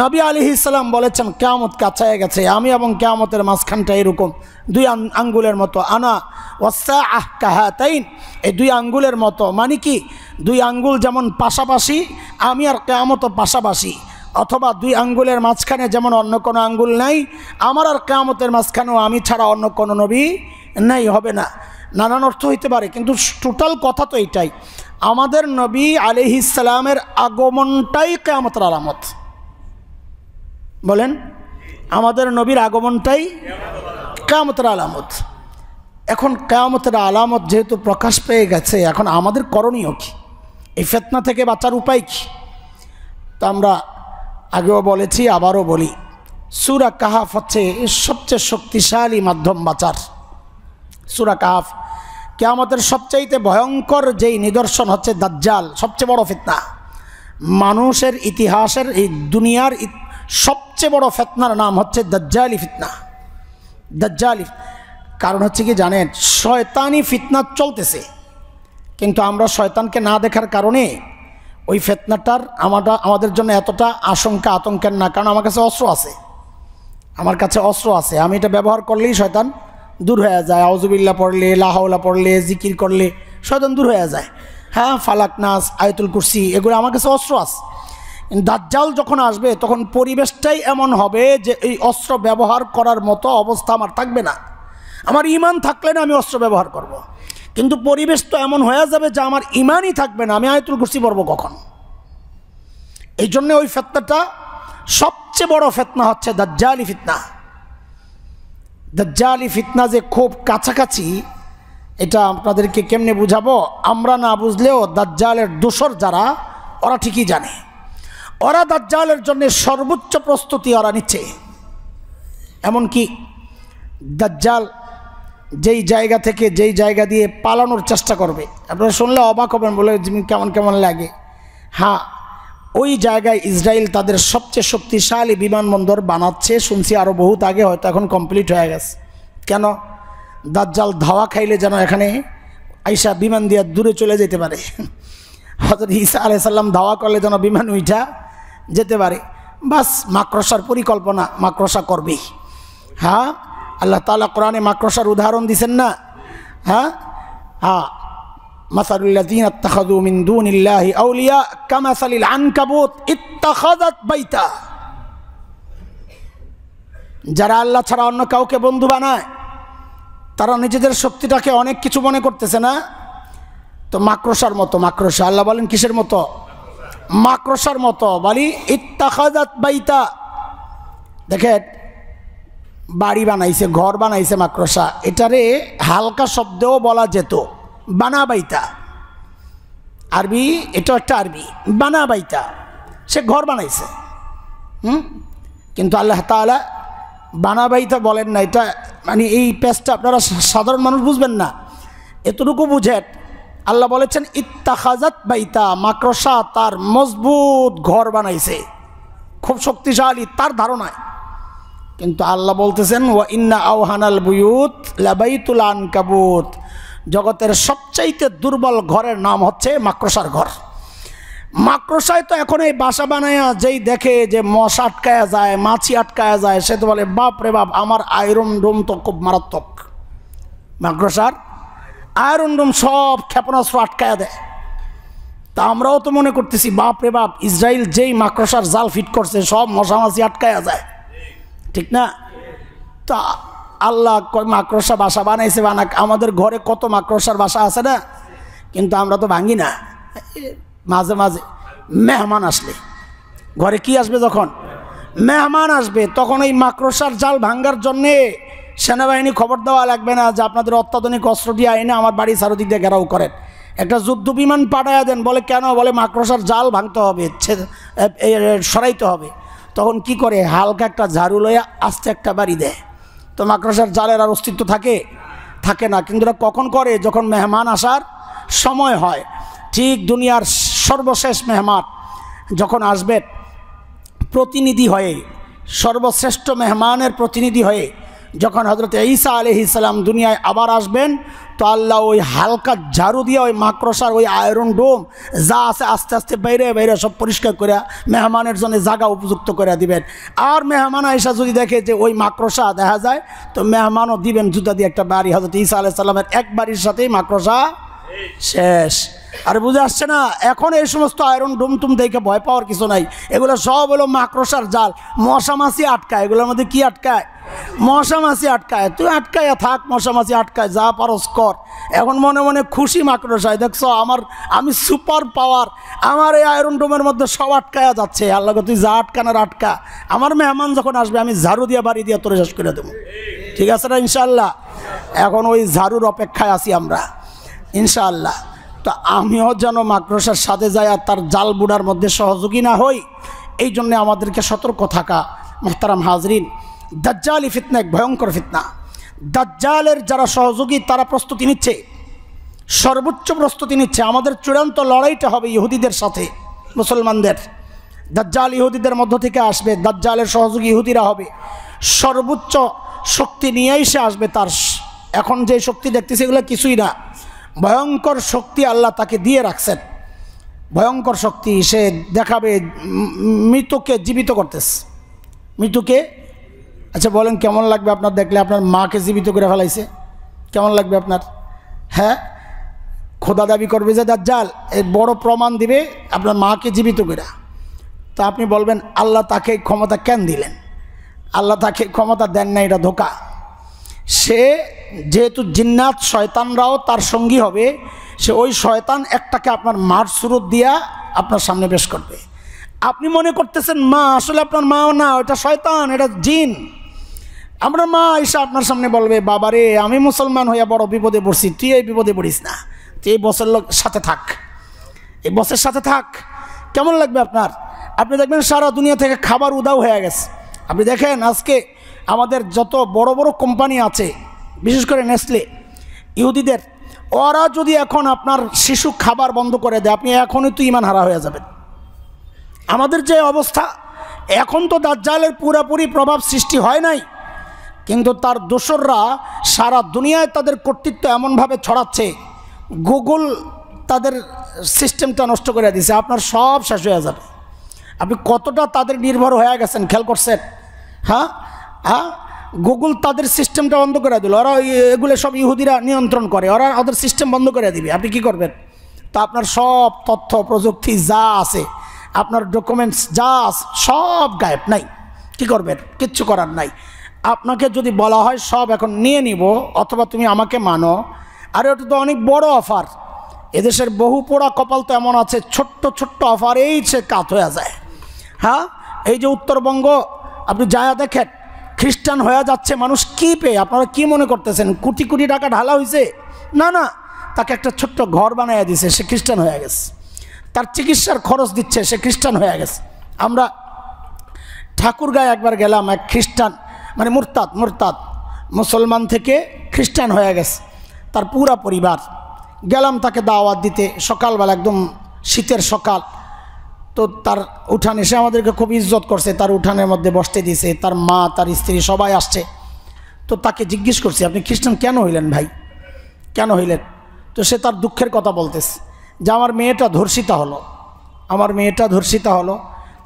নবী আলাইহিস সালাম বলেছেন কিয়ামত কাছায় গেছে, আমি এবং কিয়ামতের মাঝখানটা এরকম 2 আঙ্গুলের মতো, আনা ওয়াসসাআহ কাহাতাইন, এই 2 আঙ্গুলের মতো। মানে কি, 2 আঙ্গুল যেমন পাশাপাশি, আমি আর কিয়ামতও পাশাপাশি। অথবা 2 আঙ্গুলের মাঝখানে যেমন অন্য কোনো আঙ্গুল নাই, আমার আর কিয়ামতের মাঝখানেও আমি ছাড়া অন্য কোনো নবী নাই, হবে না। নানান অর্থ হইতে পারে, কিন্তু টোটাল কথা তো এইটাই, আমাদের নবী আলাইহিস সালামের আগমনটাই কিয়ামতের আলামত। বলেন, আমাদের নবীর আগমনটাই কিয়ামতের আলামত। এখন কিয়ামতের আলামত যেহেতু প্রকাশ পেয়ে গেছে, এখন আমাদের করণীয় কি? এই ফিতনা থেকে বাঁচার উপায় কি? তো আমরা আগেও বলেছি, আবারও বলি, সূরা কাহাফ হচ্ছে সবচেয়ে শক্তিশালী মাধ্যম বাঁচার। সূরা কাহাফ, কিয়ামতের সবচাইতে ভয়ঙ্কর যেই নিদর্শন হচ্ছে দাজ্জাল, সবচেয়ে বড় ফিতনা। মানুষের ইতিহাসের, এই দুনিয়ার সবচেয়ে বড় ফিতনার নাম হচ্ছে দাজ্জালি ফিতনা। দাজ্জালি কারণ হচ্ছে কি জানেন, শয়তানি ফিতনা চলতেছে, কিন্তু আমরা শয়তানকে না দেখার কারণে ওই ফিতনাটার আমাদের জন্য এতটা আশঙ্কা আতঙ্কের না। কারণ আমার কাছে অস্ত্র আছে, আমার কাছে অস্ত্র আছে, আমি এটা ব্যবহার করলেই শয়তান দূর হয়ে যায়। আউযুবিল্লাহ পড়লে, লা হাওলা পড়লে, জিকির করলে শয়তান দূর হয়ে যায়। হ্যাঁ, ফালাক নাস, আয়াতুল কুরসি, এগুলো আমার কাছে অস্ত্র আছে। দাজ্জাল যখন আসবে তখন পরিবেশটাই এমন হবে যে এই অস্ত্র ব্যবহার করার মতো অবস্থা আমার থাকবে না। আমার ঈমান থাকলে না আমি অস্ত্র ব্যবহার করব। কিন্তু পরিবেশ তো এমন হয়ে যাবে যে আমার ঈমানই থাকবে না, আমি আয়াতুল কুরসি পড়ব কখন? এই জন্য ওই ফিতনাটা সবচেয়ে বড় ফিতনা হচ্ছে দাজ্জালি ফিতনা। দাজ্জালি ফিতনা যে খুব কাছাকাছি, এটা আপনাদেরকে কেমনে বুঝাবো? আমরা না বুঝলেও দাজ্জালের দোসর যারা, ওরা ঠিকই জানে। ওরা দাজ্জালের জন্য সর্বোচ্চ প্রস্তুতি ওরা নিচ্ছে। এমনকি দাজ্জাল যেই জায়গা থেকে যেই জায়গা দিয়ে পালানোর চেষ্টা করবে, আপনারা শুনলে অবাক হবেন, বলে কেমন কেমন লাগে। হ্যাঁ, ওই জায়গায় ইসরায়েল তাদের সবচেয়ে শক্তিশালী বিমানবন্দর বানাচ্ছে, শুনছি আরও বহুত আগে, হয়তো এখন কমপ্লিট হয়ে গেছে। কেন? দাজ্জাল ধাওয়া খাইলে যেন এখানে আইসা বিমান দিয়ে দূরে চলে যেতে পারে। হযরত ঈসা আলাইহিস সালাম ধাওয়া করলে যেন বিমান উঠা যেতে পারে। বাস মাকড়সার পরিকল্পনা, মাকড়সা করবেই। হ্যাঁ, আল্লাহ তাআলা কোরআনে মাকড়সার উদাহরণ দিছেন না? হ্যাঁ হ্যাঁ, মাসালুল্লাযীনা ইত্তাখাযু মিন দুনিল্লাহি আউলিয়া কামাসালিল আনকাবুত ইত্তাখাযাত বাইতা। যারা আল্লাহ ছাড়া অন্য কাউকে বন্ধু বানায়, তারা নিজেদের শক্তিটাকে অনেক কিছু মনে করতেছে না? তো মাকড়সার মতো। মাকড়সা, আল্লাহ বলেন কিসের মতো? মাকড়সার মতো। বলি ইত্তাখাযাত বাইতা। দেখেন, বাড়ি বানাইছে, ঘর বানাইছে মাকড়সা। এটারে হালকা শব্দেও বলা যেত বানা বাইতা। আরবি, এটা একটা আরবি, বানা বাইতা। সে ঘর বানাইছে। কিন্তু আল্লাহ তাআলা বানা বাইতা বলেন না। এটা মানে এই পেজটা আপনারা সাধারণ মানুষ বুঝবেন না, এতটুকু বুঝেন। আল্লাহ বলেছেন ইত্তাখাযাত বাইতা, মাকড়সা তার মজবুত ঘর বানাইছে, খুব শক্তিশালী তার ধারণায়। কিন্তু আল্লাহ বলতেছেন ওয়া ইন্না আওহানাল বুয়ুত লাবাইতুল আনকাবুত, জগতের সবচাইতে দুর্বল ঘরের নাম হচ্ছে মাকড়সার ঘর। মাকড়সায় তো এখন এই বাসা বানায়া যেই দেখে যে মশা আটকায়া যায়, মাছি আটকায়া যায়, সে তো বলে বাপ রে বাপ, আমার আয়রন ডোম তো খুব মারাত্মক। মাকড়সার আয়রন ডোম সব ক্ষেপণাস্ত্র আটকায়া দেয়। তা আমরাও তো মনে করতেছি বাপ রে বাপ, ইসরায়েল যেই মাকড়সার জাল ফিট করছে সব মশা মাছি আটকায়া যায়, ঠিক না? তা আল্লাহ মাকড়সা বাসা বানাইছে, বানাক। আমাদের ঘরে কত মাকড়সার বাসা আছে না, কিন্তু আমরা তো ভাঙি না। মাঝে মাঝে মেহমান আসলে, ঘরে কি আসবে, যখন মেহমান আসবে তখন এই মাকড়সার জাল ভাঙ্গার জন্যে সেনাবাহিনী খবর দেওয়া লাগবে না যে আপনাদের অত্যাধুনিক অস্ত্র দিয়ে আইনে আমার বাড়ি চারদিক দিয়ে ঘেরাও করেন। একটা যুদ্ধ বিমান পাঠাইয়া দেন, বলে কেন? বলে মাকড়সার জাল ভাঙতে হবে, সরাইতে হবে। তখন কি করে? হালকা একটা ঝাড়ু লইয়া আস্তে একটা বাড়ি দেয়। তো মাকড়সার জালের আর অস্তিত্ব থাকে না। কিন্তু এটা কখন করে? যখন মেহমান আসার সময় হয়। ঠিক দুনিয়ার সর্বশেষ মেহমান যখন আসবেন, প্রতিনিধি হয়ে, সর্বশ্রেষ্ঠ মেহমানের প্রতিনিধি হয়ে যখন হযরত ঈসা আলাইহিস সালাম দুনিয়ায় আবার আসবেন, তো আল্লাহ ওই হালকা ঝাড়ু দিয়ে ওই মাকড়সার ওই আয়রন ডোম যা আছে আস্তে আস্তে বাইরে বাইরে সব পরিষ্কার করে মেহমানের জন্য জায়গা উপযুক্ত করে দিবেন। আর মেহমান আয়েশা যদি দেখে যে ওই মাকড়সা দেখা যায়, তো মেহমানও দিবেন জুতা দিয়ে একটা বাড়ি। হযরত ঈসা আলাইহিস সালামের এক বাড়ির সাথেই মাকড়সা শেষ। আর বুঝে আসছে না? এখন এই সমস্ত আয়রন ডোম টুম দেখে ভয় পাওয়ার কিছু নাই। এগুলো সব হলো মাকড়সার জাল। মশা মাছি আটকায়, এগুলোর মধ্যে কি আটকায়? মশা মাছি আটকায়। তুই আটকায় থাক, মশা মাছি আটকায়, যা পারস কর। এখন মনে মনে খুশি মাকড়সায়, দেখছো আমি সুপার পাওয়ার, আমার এই আয়রন ডোমের মধ্যে সব আটকায়া যাচ্ছে। আল্লাহ তুই যা আটকানোর আটকা, আমার মেহমান যখন আসবে আমি ঝাড়ু দিয়ে বাড়ি দিয়ে তোরে শেষ করে দেবো। ঠিক আছে না? ইনশাআল্লাহ। এখন ওই ঝাড়ুর অপেক্ষায় আছি আমরা, ইনশাআল্লাহ। তো আমিও যেন মাকড়সার সাথে যাই আর তার জাল বুড়ার মধ্যে সহযোগী না হই, এই জন্যে আমাদেরকে সতর্ক থাকা। মুহতারাম হাজরিন, দাজ্জালি ফিতনা এক ভয়ঙ্কর ফিতনা। দাজ্জালের যারা সহযোগী তারা প্রস্তুতি নিচ্ছে, সর্বোচ্চ প্রস্তুতি নিচ্ছে। আমাদের চূড়ান্ত লড়াইটা হবে ইহুদিদের সাথে, মুসলমানদের। দাজ্জাল ইহুদিদের মধ্য থেকে আসবে, দাজ্জালের সহযোগী ইহুদিরা হবে। সর্বোচ্চ শক্তি নিয়েই সে আসবে। তার এখন যে শক্তি দেখতেছে এগুলো কিছুই না, ভয়ঙ্কর শক্তি আল্লাহ তাকে দিয়ে রাখছেন। ভয়ঙ্কর শক্তি সে দেখাবে, মৃতকে জীবিত করতেছে। মৃতকে, আচ্ছা বলেন কেমন লাগবে আপনার দেখলে? আপনার মাকে জীবিত করে ফেলাইছে, কেমন লাগবে আপনার? হ্যাঁ, খোদা দাবি করবে যে দাজ্জাল, এর বড় প্রমাণ দিবে আপনার মাকে জীবিত করে। তো আপনি বলবেন আল্লাহ তাকে ক্ষমতা কেন দিলেন? আল্লাহ তাকে ক্ষমতা দেন না, এটা ধোঁকা। সে যেহেতু জিন্নাত শয়তানরাও তার সঙ্গী হবে, সে ওই শয়তান একটাকে আপনার মার সুরত দিয়া আপনার সামনে পেশ করবে। আপনি মনে করতেছেন মা, আসলে আপনার মাও না, ওটা শয়তান, এটা জিন। আমরা মা এসে আপনার সামনে বলবে বাবারে আমি মুসলমান হইয়া বড় বিপদে পড়ছি, তুই এই বিপদে পড়িস না, তুই এই বসের সাথে থাক, এই বসের সাথে থাক। কেমন লাগবে আপনার? আপনি দেখবেন সারা দুনিয়া থেকে খাবার উদাও হয়ে গেছে। আপনি দেখেন আজকে আমাদের যত বড় বড় কোম্পানি আছে, বিশেষ করে নেসলে, ইহুদিদের, ওরা যদি এখন আপনার শিশু খাবার বন্ধ করে দেয়, আপনি এখনই তো ঈমান হারা হয়ে যাবেন। আমাদের যে অবস্থা এখন, তো দাজ্জালের পুরোপুরি প্রভাব সৃষ্টি হয় নাই, কিন্তু তার দোসররা সারা দুনিয়ায় তাদের কর্তৃত্ব এমনভাবে ছড়াচ্ছে, গুগল তাদের সিস্টেমটা নষ্ট করে দিয়েছে, আপনার সব শেষ হয়ে যাবে। আপনি কতটা তাদের নির্ভর হয়ে গেছেন খেয়াল করছেন? হ্যাঁ হ্যাঁ, গুগল তাদের সিস্টেমটা বন্ধ করে দিল। ওরা এগুলো সব ইহুদিরা নিয়ন্ত্রণ করে, ওরা ওদের সিস্টেম বন্ধ করে দিবে। আপনি কি করবেন? তা আপনার সব তথ্য প্রযুক্তি যা আছে, আপনার ডকুমেন্টস যা আছে, সব গায়েব। নাই, কি করবেন? কিচ্ছু করার নাই। আপনাকে যদি বলা হয় সব এখন নিয়ে নিব, অথবা তুমি আমাকে মানো, আর ওটা তো অনেক বড় অফার। এদেশের বহু পোড়া কপাল তো এমন আছে, ছোট্ট ছোট্ট অফারেই সে কাত হয়ে যায়। হ্যাঁ, এই যে উত্তরবঙ্গ আপনি যায়া দেখেন, খ্রিস্টান হয়ে যাচ্ছে মানুষ কি পেয়ে। আপনারা কি মনে করতেছেন কোটি কোটি টাকা ঢালা হয়েছে? না না, তাকে একটা ছোট্ট ঘর বানিয়ে দিছে, সে খ্রিস্টান হয়ে গেছে। তার চিকিৎসার খরচ দিচ্ছে, সে খ্রিস্টান হয়ে গেছে। আমরা ঠাকুরগাঁয়ে একবার গেলাম, এক খ্রিস্টান, মানে মুরতাদ মুসলমান থেকে খ্রিস্টান হয়ে গেছে, তার পুরা পরিবার। গেলাম তাকে দাওয়াত দিতে, সকালবেলা একদম শীতের সকাল। তো তার উঠানে সে আমাদেরকে খুব ইজ্জত করছে, তার উঠানের মধ্যে বসতে দিছে, তার মা, তার স্ত্রী সবাই আসছে। তো তাকে জিজ্ঞেস করছি, আপনি খ্রিস্টান কেন হইলেন ভাই, কেন হইলেন? তো সে তার দুঃখের কথা বলতেছে যে আমার মেয়েটা ধর্ষিতা হলো, আমার মেয়েটা ধর্ষিতা হলো,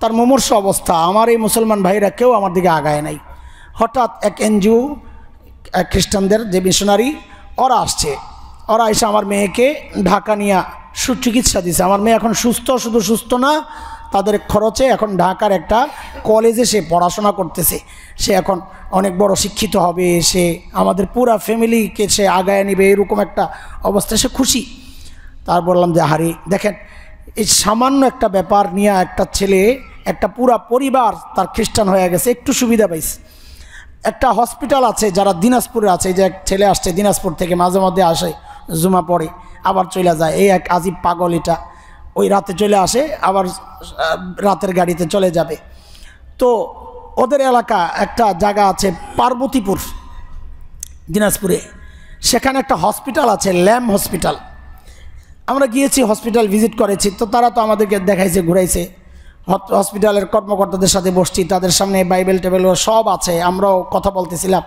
তার মুমূর্ষ অবস্থা, আমার এই মুসলমান ভাইরা কেউ আমার দিকে আগায় নাই। হঠাৎ এক এনজিও, এক খ্রিস্টানদের যে মিশনারি, ওরা আসছে, ওরা এসে আমার মেয়েকে ঢাকা নিয়ে সুচিকিৎসা দিছে। আমার মেয়ে এখন সুস্থ, শুধু সুস্থ না, তাদের খরচে এখন ঢাকার একটা কলেজে সে পড়াশোনা করতেছে। সে এখন অনেক বড় শিক্ষিত হবে, সে আমাদের পুরা ফ্যামিলিকে সে আগায় নেবে, এরকম একটা অবস্থা, সে খুশি। তার বললাম যে হারি দেখেন, এই সামান্য একটা ব্যাপার নিয়ে একটা ছেলে, একটা পুরা পরিবার তার খ্রিস্টান হয়ে গেছে, একটু সুবিধা পাইছে। একটা হসপিটাল আছে যারা দিনাজপুরে আছে, এই যে এক ছেলে আসছে দিনাজপুর থেকে, মাঝে মধ্যে আসে, জুমা পড়ে আবার চলে যায়। এই এক আজিব পাগল, এটা ওই রাতে চলে আসে, আবার রাতের গাড়িতে চলে যাবে। তো ওদের এলাকা একটা জায়গা আছে পার্বতীপুর দিনাজপুরে, সেখানে একটা হসপিটাল আছে, ল্যাম্প হসপিটাল। আমরা গিয়েছি, হসপিটাল ভিজিট করেছি। তো তারা তো আমাদেরকে দেখাইছে, ঘুরাইছে, হসপিটালের কর্মকর্তাদের সাথে বসছি, তাদের সামনে বাইবেল টেবেল সব আছে, আমরাও কথা বলতেছিলাম।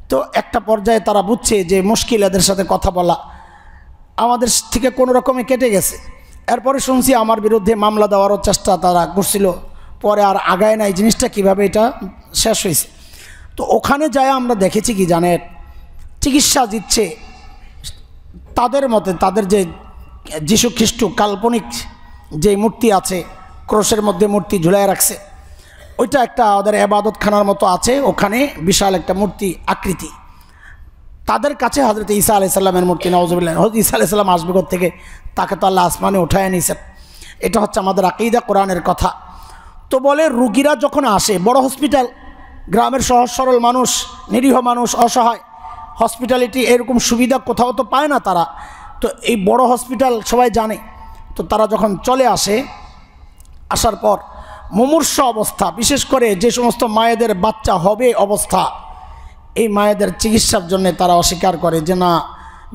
তো একটা পর্যায়ে তারা বুঝছে যে মুশকিল এদের সাথে কথা বলা, আমাদের থেকে কোনো রকমে কেটে গেছে। এরপরে শুনছি আমার বিরুদ্ধে মামলা দেওয়ারও চেষ্টা তারা করছিল, পরে আর আগায় নাই। জিনিসটা কিভাবে এটা শেষ হয়েছে, তো ওখানে যায় আমরা দেখেছি কি জানেন, চিকিৎসা দিচ্ছে তাদের মতে, তাদের যে যীশু খ্রিস্ট কাল্পনিক যে মূর্তি আছে, ক্রোশের মধ্যে মূর্তি ঝুলায় রাখছে, ওইটা একটা ওদের এবাদতখানার মতো আছে, ওখানে বিশাল একটা মূর্তি আকৃতি। তাদের কাছে হযরত ঈসা আলাইহিস সালামের মূর্তি, নাউযুবিল্লাহ। হযরত ঈসা আলাইহিস সালাম আসবে কোথা থেকে? তাকে তো আল্লাহ আসমানে উঠায় নিয়েছেন। এটা হচ্ছে আমাদের আকীদা, কোরআনের কথা। তো বলে রুগীরা যখন আসে, বড় হসপিটাল, গ্রামের সহজ সরল মানুষ, নিরীহ মানুষ, অসহায়, হসপিটালিটি এরকম সুবিধা কোথাও তো পায় না তারা। তো এই বড় হসপিটাল সবাই জানে। তো তারা যখন চলে আসে, আসার পর মুমূর্ষ অবস্থা, বিশেষ করে যে সমস্ত মায়েদের বাচ্চা হবে অবস্থা, এই মায়েদের চিকিৎসার জন্য তারা অস্বীকার করে যে না,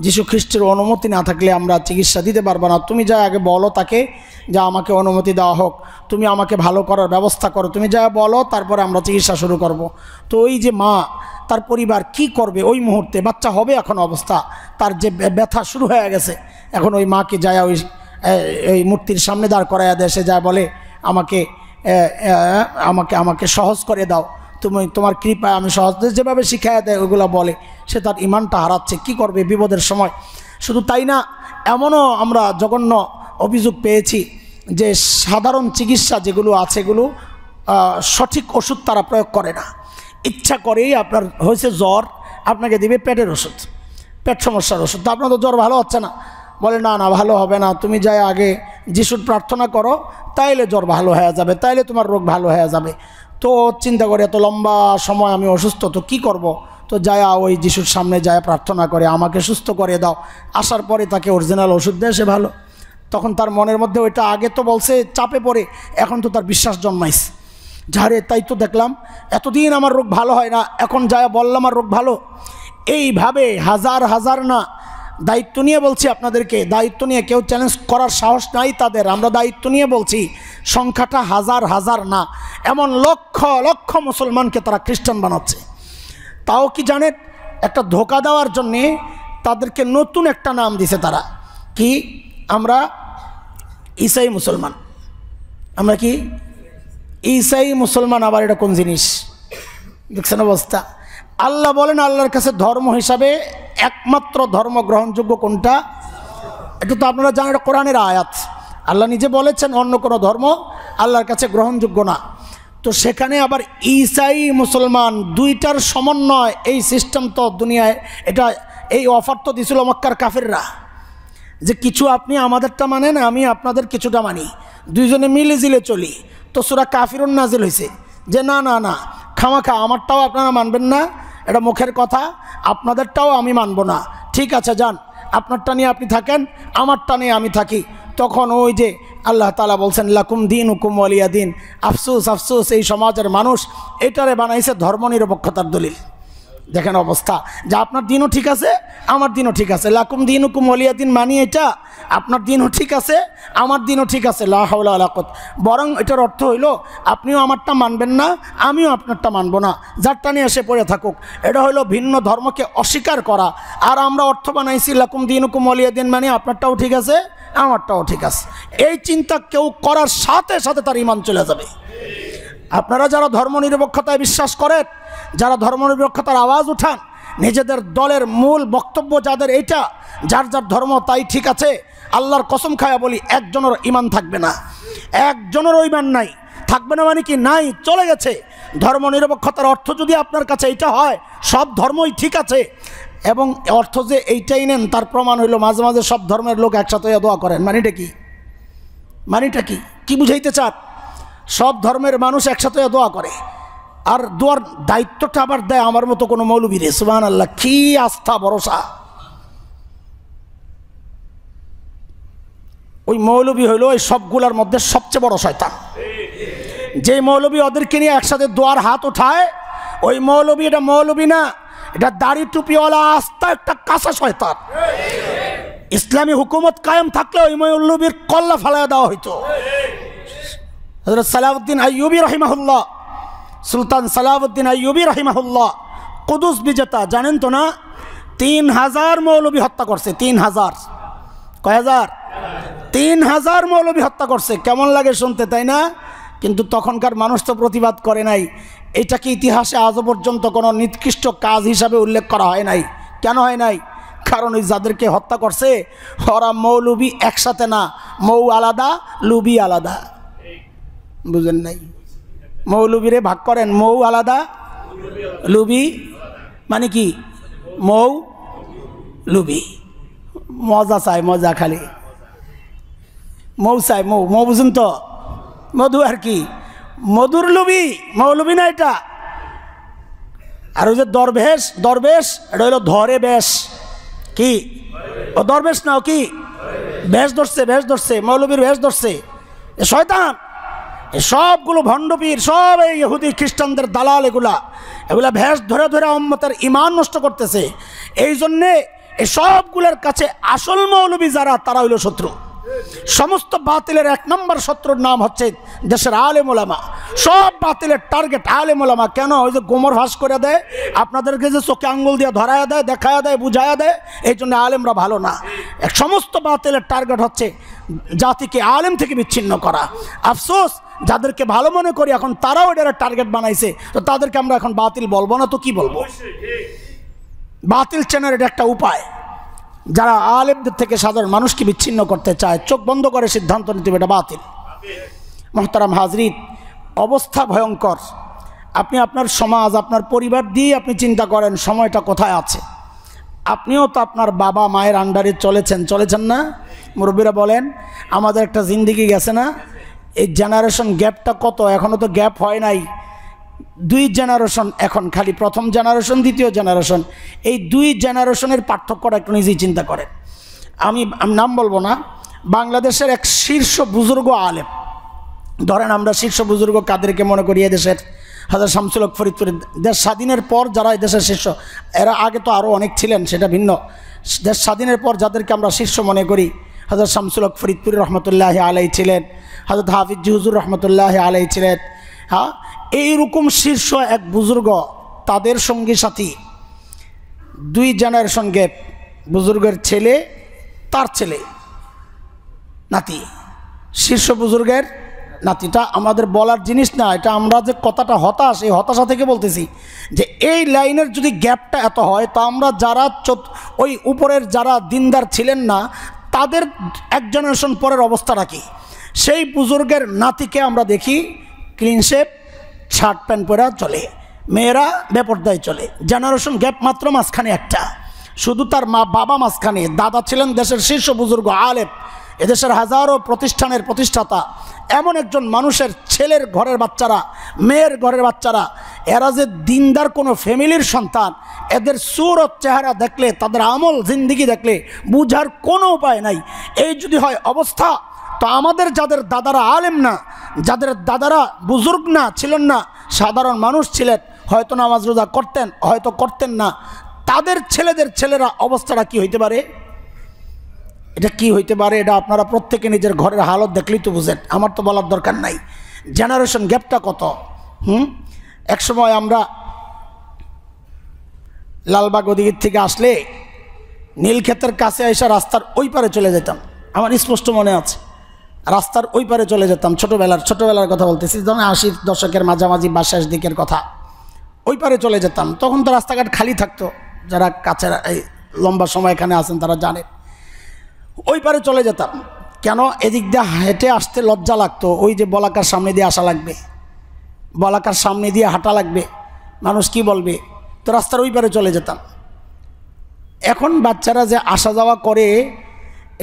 যীশু খ্রিস্টের অনুমতি না থাকলে আমরা চিকিৎসা দিতে পারবো না। তুমি যা আগে বলো তাকে, যা আমাকে অনুমতি দেওয়া হোক, তুমি আমাকে ভালো করার ব্যবস্থা করো, তুমি যা বলো, তারপরে আমরা চিকিৎসা শুরু করব। তো ওই যে মা, তার পরিবার কি করবে ওই মুহূর্তে? বাচ্চা হবে এখন অবস্থা, তার যে ব্যথা শুরু হয়ে গেছে, এখন ওই মাকে যায় ওই মূর্তির সামনে দাঁড় করাইয়া দেয়, সে যায় বলে আমাকে আমাকে আমাকে সহজ করে দাও, তুমি তোমার কৃপায় আমি সহজ, যেভাবে শিখাইয়া দেয় ওইগুলো বলে। সে তার ইমানটা হারাচ্ছে, কি করবে বিপদের সময়। শুধু তাই না, এমনও আমরা জঘন্য অভিযোগ পেয়েছি যে সাধারণ চিকিৎসা যেগুলো আছে এগুলো সঠিক ওষুধ তারা প্রয়োগ করে না। ইচ্ছা করেই আপনার হয়েছে জ্বর, আপনাকে দিবে পেটের ওষুধ, পেট সমস্যার ওষুধ। তো আপনার তো জ্বর ভালো হচ্ছে না, বলে না না ভালো হবে না, তুমি যাই আগে যিশুর প্রার্থনা করো, তাইলে জ্বর ভালো হয়ে যাবে, তাইলে তোমার রোগ ভালো হয়ে যাবে। তো চিন্তা করে এত লম্বা সময় আমি অসুস্থ, তো কি করব? তো যায় ওই যিশুর সামনে যায় প্রার্থনা করে, আমাকে সুস্থ করে দাও। আসার পরে তাকে অরিজিনাল ওষুধ দেয়, সে ভালো। তখন তার মনের মধ্যে ওইটা আগে তো বলছে চাপে পড়ে, এখন তো তার বিশ্বাস জন্মাইছে, যারে তাই তো দেখলাম এতদিন আমার রোগ ভালো হয় না, এখন যায় বললাম আমার রোগ ভালো। এইভাবে হাজার হাজার না, দায়িত্ব নিয়ে বলছি আপনাদেরকে, দায়িত্ব নিয়ে, কেউ চ্যালেঞ্জ করার সাহস নাই তাদের, আমরা দায়িত্ব নিয়ে বলছি, সংখ্যাটা হাজার হাজার না, এমন লক্ষ লক্ষ মুসলমানকে তারা খ্রিস্টান বানাচ্ছে। তাও কি জানেন, একটা ধোঁকা দেওয়ার জন্যে তাদেরকে নতুন একটা নাম দিছে তারা, কি আমরা ঈসাই মুসলমান। আমরা কি ঈসাই মুসলমান? আবার এটা কোন জিনিস দেখছেন অবস্থা? আল্লাহ বলেন আল্লাহর কাছে ধর্ম হিসাবে একমাত্র ধর্ম গ্রহণযোগ্য কোনটা? এটা তো আপনারা জানেন, এটা কোরআনের আয়াত। আল্লাহ নিজে বলেছেন অন্য কোনো ধর্ম আল্লাহর কাছে গ্রহণযোগ্য না। তো সেখানে আবার ঈসাই মুসলমান দুইটার সমন্বয়, এই সিস্টেম তো দুনিয়ায়, এটা এই অফার তো দিছিল মক্কার কাফেররা, যে কিছু আপনি আমাদেরটা মানেন, আমি আপনাদের কিছুটা মানি, দুইজনে মিলে জিলে চলি। তো সূরা কাফিরুন নাজিল হয়েছে যে না না না, খামাখা আমারটাও আপনারা মানবেন না, এটা মুখের কথা, আপনাদেরটাও আমি মানব না, ঠিক আছে যান, আপনারটা নিয়ে আপনি থাকেন, আমারটা নিয়ে আমি থাকি। তখন ওই যে আল্লাহ তাআলা বলছেন লাকুম দীনুকুম ওয়ালিয়া দিন। আফসোস আফসোস, এই সমাজের মানুষ এটারে বানাইছে ধর্মনিরপেক্ষতার দলিল। দেখেন অবস্থা, যে আপনার দিনও ঠিক আছে, আমার দিনও ঠিক আছে, লাকুম দীনুকুম ওয়ালিয়া দিন মানি এটা, আপনার দিনও ঠিক আছে, আমার দিনও ঠিক আছে, লা হাওলা ওয়ালা কুওয়াতা। বরং এটার অর্থ হইল আপনিও আমারটা মানবেন না, আমিও আপনারটা মানব না, যারটা নিয়ে এসে পড়ে থাকুক। এটা হইল ভিন্ন ধর্মকে অস্বীকার করা। আর আমরা অর্থ বানাইছি লাকুম দীনুকুম ওয়ালিয়া দিন, মানে আপনারটাও ঠিক আছে, আমারটাও ঠিক আছে। এই চিন্তা কেউ করার সাথে সাথে তার ঈমান চলে যাবে। আপনারা যারা ধর্মনিরপেক্ষতায় বিশ্বাস করেন, যারা ধর্মনিরপেক্ষতার আওয়াজ উঠান, নিজেদের দলের মূল বক্তব্য যাদের এইটা, যার যার ধর্ম তাই ঠিক আছে, আল্লাহর কসম খায়া বলি একজনের ঈমান থাকবে না, একজনেরও ঈমান নাই, থাকবে না মানে কি নাই, চলে গেছে। ধর্মনিরপেক্ষতার অর্থ যদি আপনার কাছে এইটা হয়, সব ধর্মই ঠিক আছে, এবং অর্থ যে এইটাই নেন, তার প্রমাণ হইল মাঝে মাঝে সব ধর্মের লোক একসাথে দোয়া করেন। মানিটা কি? মানিটা কি কি বুঝাইতে চান? সব ধর্মের মানুষ একসাথে দোয়া করে, আর দোয়ার দায়িত্বটা আবার দেয় আমার মতো কোনো মৌলবীরে। সুবহানাল্লাহ, কি আস্থা ভরসা! ওই মৌলবী হইল ওই সবগুলার মধ্যে সবচেয়ে বড় শয়তান। যে মৌলবী ওদেরকে নিয়ে একসাথে দোয়ার হাত উঠায়, ওই মৌলবী এটা মৌলবী না, এটা দাড়ি টুপিওয়ালা আস্থা একটা কাঁচা শয়তান। ইসলামী হুকুমত কায়েম থাকলে ওই মৌলবীর কল্লা ফালাইয়া দেওয়া হইতো। হযরত সালাউদ্দিন আইয়ুবী রাহিমাহুল্লাহ, সুলতান সালাউদ্দিন আইয়ুবী রাহিমাহুল্লাহ, কুদুস বিজেতা, জানেন তো না? 3000 মৌলবী হত্যা করছে। 3000, কয় হাজার? 3000 মৌলবী হত্যা করছে। কেমন লাগে শুনতে, তাই না? কিন্তু তখনকার মানুষ তো প্রতিবাদ করে নাই। এটাকে ইতিহাসে আজও পর্যন্ত কোনো নিকৃষ্ট কাজ হিসাবে উল্লেখ করা হয় নাই। কেন হয় নাই? কারণ ওই যাদেরকে হত্যা করছে ওরা মৌলবী একসাথে না, মৌ আলাদা, লুবি আলাদা। বুঝেন নাই? মৌলবীরে ভাগ করেন, মৌ আলাদা, লুবি মানে কি? মৌ লুবি, মজা চাই, মজা খালি মৌ চাই, মৌ, মৌ বুঝুন তো, মধু আর কি, মধুর লুবি, মৌলবী না এটা। আর ওই যে দরবেশ, দরবেশ এটা হইল ধরে বেশ, কি ও দরবেশ নাও কি বেশ ধরছে, বেশ ধরছে, মৌলবীর বেশ ধরছে, এ শয়তান। সবগুলো ভণ্ডপীর, সব এই ইহুদি খ্রিস্টানদের দালাল, এগুলা ভেষ ধরে ধরে উম্মতের ঈমান নষ্ট করতেছে। এই জন্যে এই সবগুলোর কাছে আসল মৌলবী যারা, তারা হইল শত্রু। সমস্ত বাতিলের 1 নম্বর শত্রুর নাম হচ্ছে দেশের আলেম ওলামা। সব বাতিলের টার্গেট আলেম ওলামা। কেন? ওই যে গোমর ফাঁস করে দেয়, আপনাদেরকে যে চোখে আঙ্গুল দিয়ে ধরায়া দেয়, দেখায়া দেয়, বুঝায়া দেয়, এই জন্য আলেমরা ভালো না। সমস্ত বাতিলের টার্গেট হচ্ছে জাতিকে আলেম থেকে বিচ্ছিন্ন করা। আফসোস, যাদেরকে ভালো মনে করি এখন তারাও এটার টার্গেট বানাইছে, তো তাদেরকে আমরা এখন বাতিল বলবো না তো কি বলবো? বাতিল চেনার এটা একটা উপায়। যারা আলেমদের থেকে সাধারণ মানুষকে বিচ্ছিন্ন করতে চায়, চোখ বন্ধ করে সিদ্ধান্ত নিতে হবে, এটা বাতিল। মোহতারাম হাজরিন, অবস্থা ভয়ঙ্কর। আপনি আপনার সমাজ, আপনার পরিবার দিয়ে আপনি চিন্তা করেন সময়টা কোথায় আছে। আপনিও তো আপনার বাবা মায়ের আন্ডারে চলেছেন না? মুরব্বীরা বলেন, আমাদের একটা জিন্দিগি গেছে না? এই জেনারেশন গ্যাপটা কত, এখনও তো গ্যাপ হয় নাই। 2 জেনারেশন এখন, খালি প্রথম জেনারেশন দ্বিতীয় জেনারেশন, এই 2 জেনারেশনের পার্থক্যটা একটু নিজেই চিন্তা করেন। আমি নাম বলবো না, বাংলাদেশের এক শীর্ষ বুজুর্গ আলেম, ধরেন আমরা শীর্ষ বুজুর্গ কাদেরকে মনে করি এদেশের? হযরত শামসুল হক ফরিদপুরি। দেশ স্বাধীনের পর যারা এদেশের শীর্ষ, এরা আগে তো আরও অনেক ছিলেন, সেটা ভিন্ন। দেশ স্বাধীনের পর যাদেরকে আমরা শীর্ষ মনে করি, হযরত শামসুল হক ফরিদপুরি রহমতুল্লাহ আলাই ছিলেন, হযরত হাফিজ হুজুর রহমতুল্লাহ আলাই ছিলেন। হ্যাঁ, এইরকম শীর্ষ এক বুজুর্গ, তাদের সঙ্গী সাথী 2 জেনারেশন গ্যাপ। বুজুর্গের ছেলে, তার ছেলে, নাতি, শীর্ষ বুজুর্গের নাতিটা আমাদের বলার জিনিস না, এটা আমরা যে কথাটা হতাশ, এই হতাশা থেকে বলতেছি যে এই লাইনের যদি গ্যাপটা এত হয়, তো আমরা যারা ওই উপরের যারা দিনদার ছিলেন না, তাদের 1 জেনারেশন পরের অবস্থাটা কি? সেই বুজুর্গের নাতিকে আমরা দেখি ক্লিন শেপ, শার্ট প্যান্ট পরা চলে, মেয়েরা বেপরদায় চলে। জেনারেশন গ্যাপ মাত্র মাঝখানে একটা, শুধু তার মা বাবা মাঝখানে। দাদা ছিলেন দেশের শীর্ষ বুজুর্গ আলেম, এদেশের হাজারো প্রতিষ্ঠানের প্রতিষ্ঠাতা, এমন একজন মানুষের ছেলের ঘরের বাচ্চারা, মেয়ের ঘরের বাচ্চারা, এরা যে দিনদার কোনো ফ্যামিলির সন্তান, এদের সুরত চেহারা দেখলে, তাদের আমল জিন্দিগি দেখলে বুঝার কোনো উপায় নাই। এই যদি হয় অবস্থা, তো আমাদের যাদের দাদারা আলেম না, যাদের দাদারা বুজুর্গ না ছিলেন না, সাধারণ মানুষ ছিলেন, হয়তো নামাজ রোজা করতেন, হয়তো করতেন না, তাদের ছেলেদের ছেলেরা অবস্থাটা কি হইতে পারে? এটা কি হইতে পারে? এটা আপনারা প্রত্যেকে নিজের ঘরের হালত দেখলেই তো বুঝেন, আমার তো বলার দরকার নাই। জেনারেশন গ্যাপটা কত। এক সময় আমরা লালবাগ ওদিকের থেকে আসলে নীলক্ষেতের কাছে এসে রাস্তার ওই পারে চলে যেতাম, আমার স্পষ্ট মনে আছে। রাস্তার ওই পারে চলে যেতাম, ছোটোবেলার কথা বলতেছি, ধরুন 80 দশকের মাঝামাঝি বা শেষ দিকের কথা। ওই পারে চলে যেতাম, তখন তো রাস্তাঘাট খালি থাকতো, যারা কাছে এই লম্বা সময় এখানে আছেন তারা জানেন। ওই পারে চলে যেতাম, কেন এদিক দিয়ে হেঁটে আসতে লজ্জা লাগতো। ওই যে বলাকার সামনে দিয়ে আসা লাগবে, বলাকার সামনে দিয়ে হাঁটা লাগবে, মানুষ কি বলবে, তো রাস্তার ওই পারে চলে যেতাম। এখন বাচ্চারা যে আসা যাওয়া করে,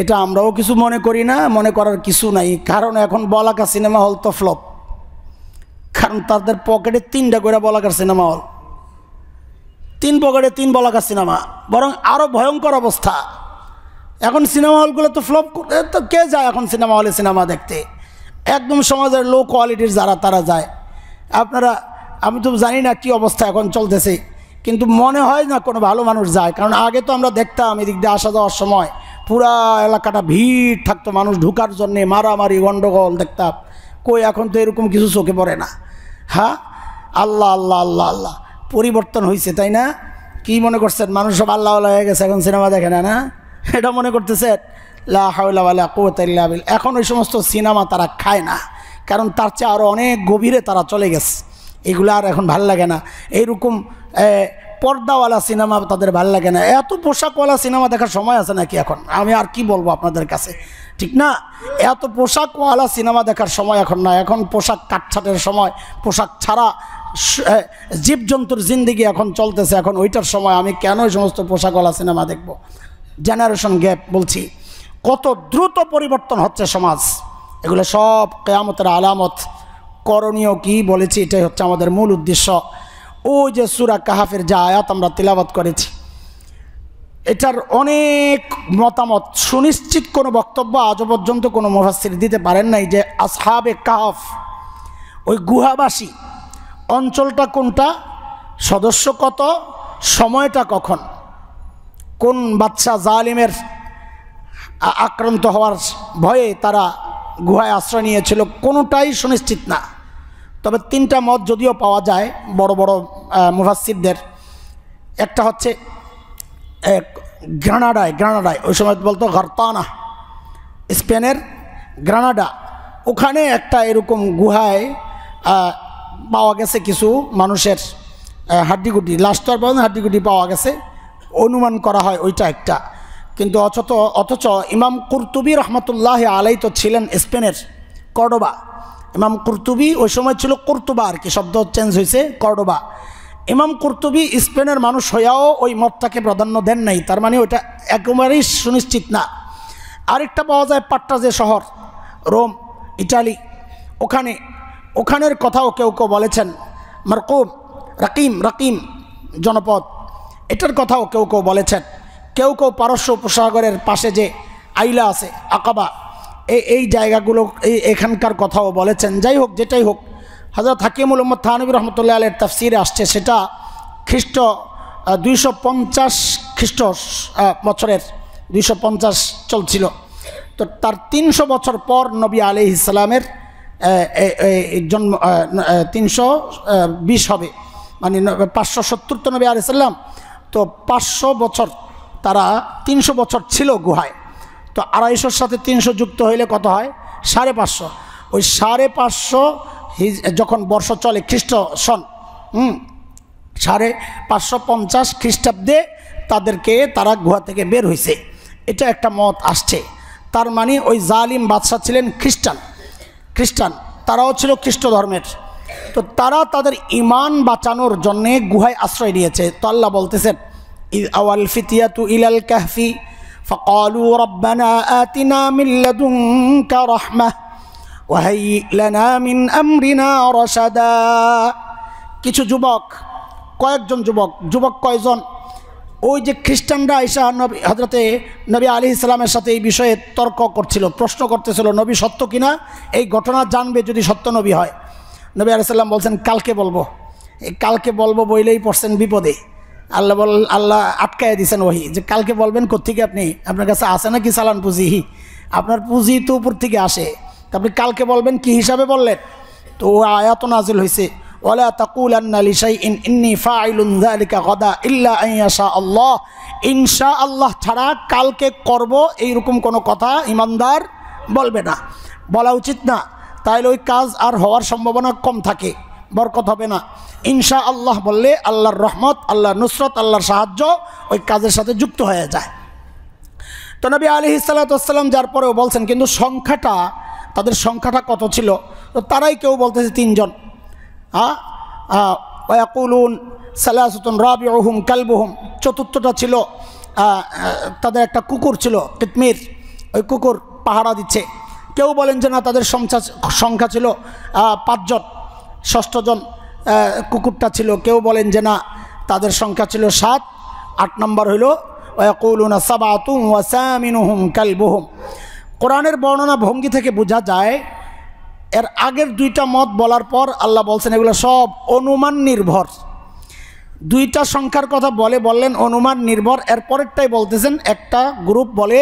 এটা আমরাও কিছু মনে করি না, মনে করার কিছু নাই। কারণ এখন বলাকা সিনেমা হল তো ফ্লপ, কারণ তাদের পকেটে 3টা করে বলাকার সিনেমা হল, 3 পকেটে 3 বলাকার সিনেমা, বরং আরও ভয়ঙ্কর অবস্থা। এখন সিনেমা হলগুলো তো ফ্লপ, তো কে যায় এখন সিনেমা হলে সিনেমা দেখতে? একদম সমাজের লো কোয়ালিটির যারা, তারা যায়। আপনারা, আমি তো জানি না কি অবস্থা এখন চলতেছে, কিন্তু মনে হয় না কোনো ভালো মানুষ যায়। কারণ আগে তো আমরা দেখতাম এদিক দিয়ে আসা যাওয়ার সময় পুরা এলাকাটা ভিড় থাকতো, মানুষ ঢুকার জন্যে মারামারি গণ্ডগোল দেখতাম। কই এখন তো এরকম কিছু চোখে পড়ে না। হ্যাঁ, আল্লাহ আল্লাহ আল্লাহ আল্লাহ, পরিবর্তন হয়েছে, তাই না? কি মনে করছেন মানুষ সব আল্লাহ আল্লাহ হয়ে গেছে, এখন সিনেমা দেখে না? এটা মনে করতেছে লা হাওলা ওয়ালা কুওয়াতা ইল্লা বিল্লাহ। এখন ওই সমস্ত সিনেমা তারা খায় না, কারণ তার চেয়ে আরও অনেক গভীরে তারা চলে গেছে। এগুলো আর এখন ভাল লাগে না। এইরকম পর্দাওয়ালা সিনেমা তাদের ভাল লাগে না। এত পোশাকওয়ালা সিনেমা দেখার সময় আছে নাকি এখন? আমি আর কি বলবো আপনাদের কাছে, ঠিক না? এত পোশাকওয়ালা সিনেমা দেখার সময় এখন না। এখন পোশাক কাটছাটের সময়, পোশাক ছাড়া জীবজন্তুর জিন্দিগি এখন চলতেছে। এখন ওইটার সময় আমি কেন ওই সমস্ত পোশাকওয়ালা সিনেমা দেখব? জেনারেশন গ্যাপ বলছি, কত দ্রুত পরিবর্তন হচ্ছে সমাজ। এগুলো সব কিয়ামতের আলামত। করণীয় কি বলেছি, এটাই হচ্ছে আমাদের মূল উদ্দেশ্য। ওই যে সূরা কাহাফের যে আয়াত আমরা তিলাওয়াত করেছি, এটার অনেক মতামত, সুনিশ্চিত কোনো বক্তব্য আজও পর্যন্ত কোনো মুফাসসির দিতে পারেন নাই যে আসহাবে কাহফ, ওই গুহাবাসী অঞ্চলটা কোনটা, সদস্য কত, সময়টা কখন, কোন বাদশা জালিমের আক্রান্ত হওয়ার ভয়ে তারা গুহায় আশ্রয় নিয়েছিল, কোনোটাই সুনিশ্চিত না। তবে 3টা মত যদিও পাওয়া যায় বড় বড় মুফাসসিরদের। একটা হচ্ছে গ্রানাডায় ওই সময় বলতো গর্তানা, স্পেনের গ্রানাডা, ওখানে একটা এরকম গুহায় পাওয়া গেছে কিছু মানুষের হাড্ডিগুটি, লাস্টার হাড্ডিগুটি পাওয়া গেছে, অনুমান করা হয় ওইটা একটা। কিন্তু অথচ ইমাম কুরতুবী রহমতুল্লাহ আলাই তো ছিলেন স্পেনের কর্ডোবা। ইমাম কুরতুবী ওই সময় ছিল কুর্তুবা, আর কি শব্দ চেঞ্জ হয়েছে, কর্ডোবা। ইমাম কুরতুবী স্পেনের মানুষ হইয়াও ওই মতটাকে প্রাধান্য দেন নাই, তার মানে ওইটা একেবারেই সুনিশ্চিত না। আরেকটা পাওয়া যায় পাট্টাজে শহর, রোম, ইটালি, ওখানের কথাও কেউ কেউ বলেছেন। মারকুম, রাকিম জনপদ, এটার কথাও কেউ কেউ বলেছেন। কেউ কেউ পারস্য উপসাগরের পাশে যে আইলা আছে, আকাবা, এই জায়গাগুলো এখানকার কথাও বলেছেন। যাই হোক, যেটাই হোক, হযরত হাকিমুল উম্মত থানভী রহমতুল্লাহ আলাইহির তাফসিরে আসছে সেটা খ্রিস্ট 250 খ্রিস্ট বছরের 250 চলছিল। তো তার 300 বছর পর নবী আলাইহিস সালামের জন্ম, 320 হবে, মানে 570 তো নবী আলাইহিস সালাম, তো 500 বছর তারা 300 বছর ছিল গুহায়। তো 250-র সাথে 300 যুক্ত হইলে কত হয়? 550। ওই 550 যখন বর্ষ চলে খ্রিস্ট সন, 550 খ্রিস্টাব্দে তারা গুহা থেকে বের হয়েছে, এটা একটা মত আসছে। তার মানে ওই জালিম বাদশাহ ছিলেন খ্রিস্টান, তারাও ছিল খ্রিস্ট ধর্মের। তো তারা তাদের ঈমান বাঁচানোর জন্যে গুহায় আশ্রয় নিয়েছে। তো আল্লাহ বলতেছেন, আওয়াল ফিতিয়াতু ইলাল কাহফি ফাকালু রব্বানা আতিনা মিন লাদুনকা রাহমাহ ওয়া হাইয়্ লানা মিন আমরিনা রাশাদা। কিছু কয়েকজন যুবক কয়জন? ওই যে খ্রিস্টানরা আইসা হযরতে নবী আলাইহিস সালামের সাথে এই বিষয়ে তর্ক করছিল, প্রশ্ন করতেছিল নবী সত্য কিনা, এই ঘটনা জানবে যদি সত্য নবী হয়। নবী আলাইহিস সালাম বলছেন কালকে বলবো। এই কালকে বলবো বইলেই পড়ছেন বিপদে। আল্লাহ আটকায় দিয়েছেন ওহি, যে কালকে বলবেন কোত্থেকে, আপনার কাছে আসে নাকি চালান পুঁজি? আপনার পুঁজি তো উপর থেকে আসে, আপনি কালকে বলবেন কি হিসাবে বললেন? তো ও আয়াত নাজিল হয়েছে, ওয়ালা তাকুলান্না লিশাইইন ইন্নী ফাইলুন যালিকা গাদা ইল্লা আন ইয়াশা আল্লাহ। ইনশাআল্লাহ ছাড়া কালকে করব এইরকম কোনো কথা ইমানদার বলবে না, বলা উচিত না। তাইলে ওই কাজ আর হওয়ার সম্ভাবনা কম থাকে, বরকত হবে না। ইনশাআল্লাহ বললে আল্লাহর রহমত, আল্লাহর নুসরত, আল্লাহর সাহায্য ওই কাজের সাথে যুক্ত হয়ে যায়। তো নবী আলাইহিস সালাতু ওয়াস সালাম যার পরেও বলছেন, কিন্তু তাদের সংখ্যাটা কত ছিল? তো তারাই কেউ বলতেছে 3 জন। ওয়াকুলুন সালাসাতুন রাবিউহুম কালবুহুম, চতুর্থটা ছিল তাদের একটা কুকুর ছিল কিতমির, ওই কুকুর পাহারা দিচ্ছে। কেউ বলেন যে না, তাদের সংখ্যা ছিল 5 জন, ষষ্ঠ জন কুকুরটা ছিল। কেউ বলেন যে না, তাদের সংখ্যা ছিল 7। 8 নম্বর হইল ওয়াকুলুনা সাবাতুন ওয়া সামিনুহুম কালবুহুম। কোরআনের বর্ণনা ভঙ্গি থেকে বোঝা যায় এর আগের 2টা মত বলার পর আল্লাহ বলছেন এগুলো সব অনুমান নির্ভর। 2টা সংখ্যার কথা বললেন অনুমান নির্ভর। এর পরেরটাই বলতেছেন, একটা গ্রুপ বলে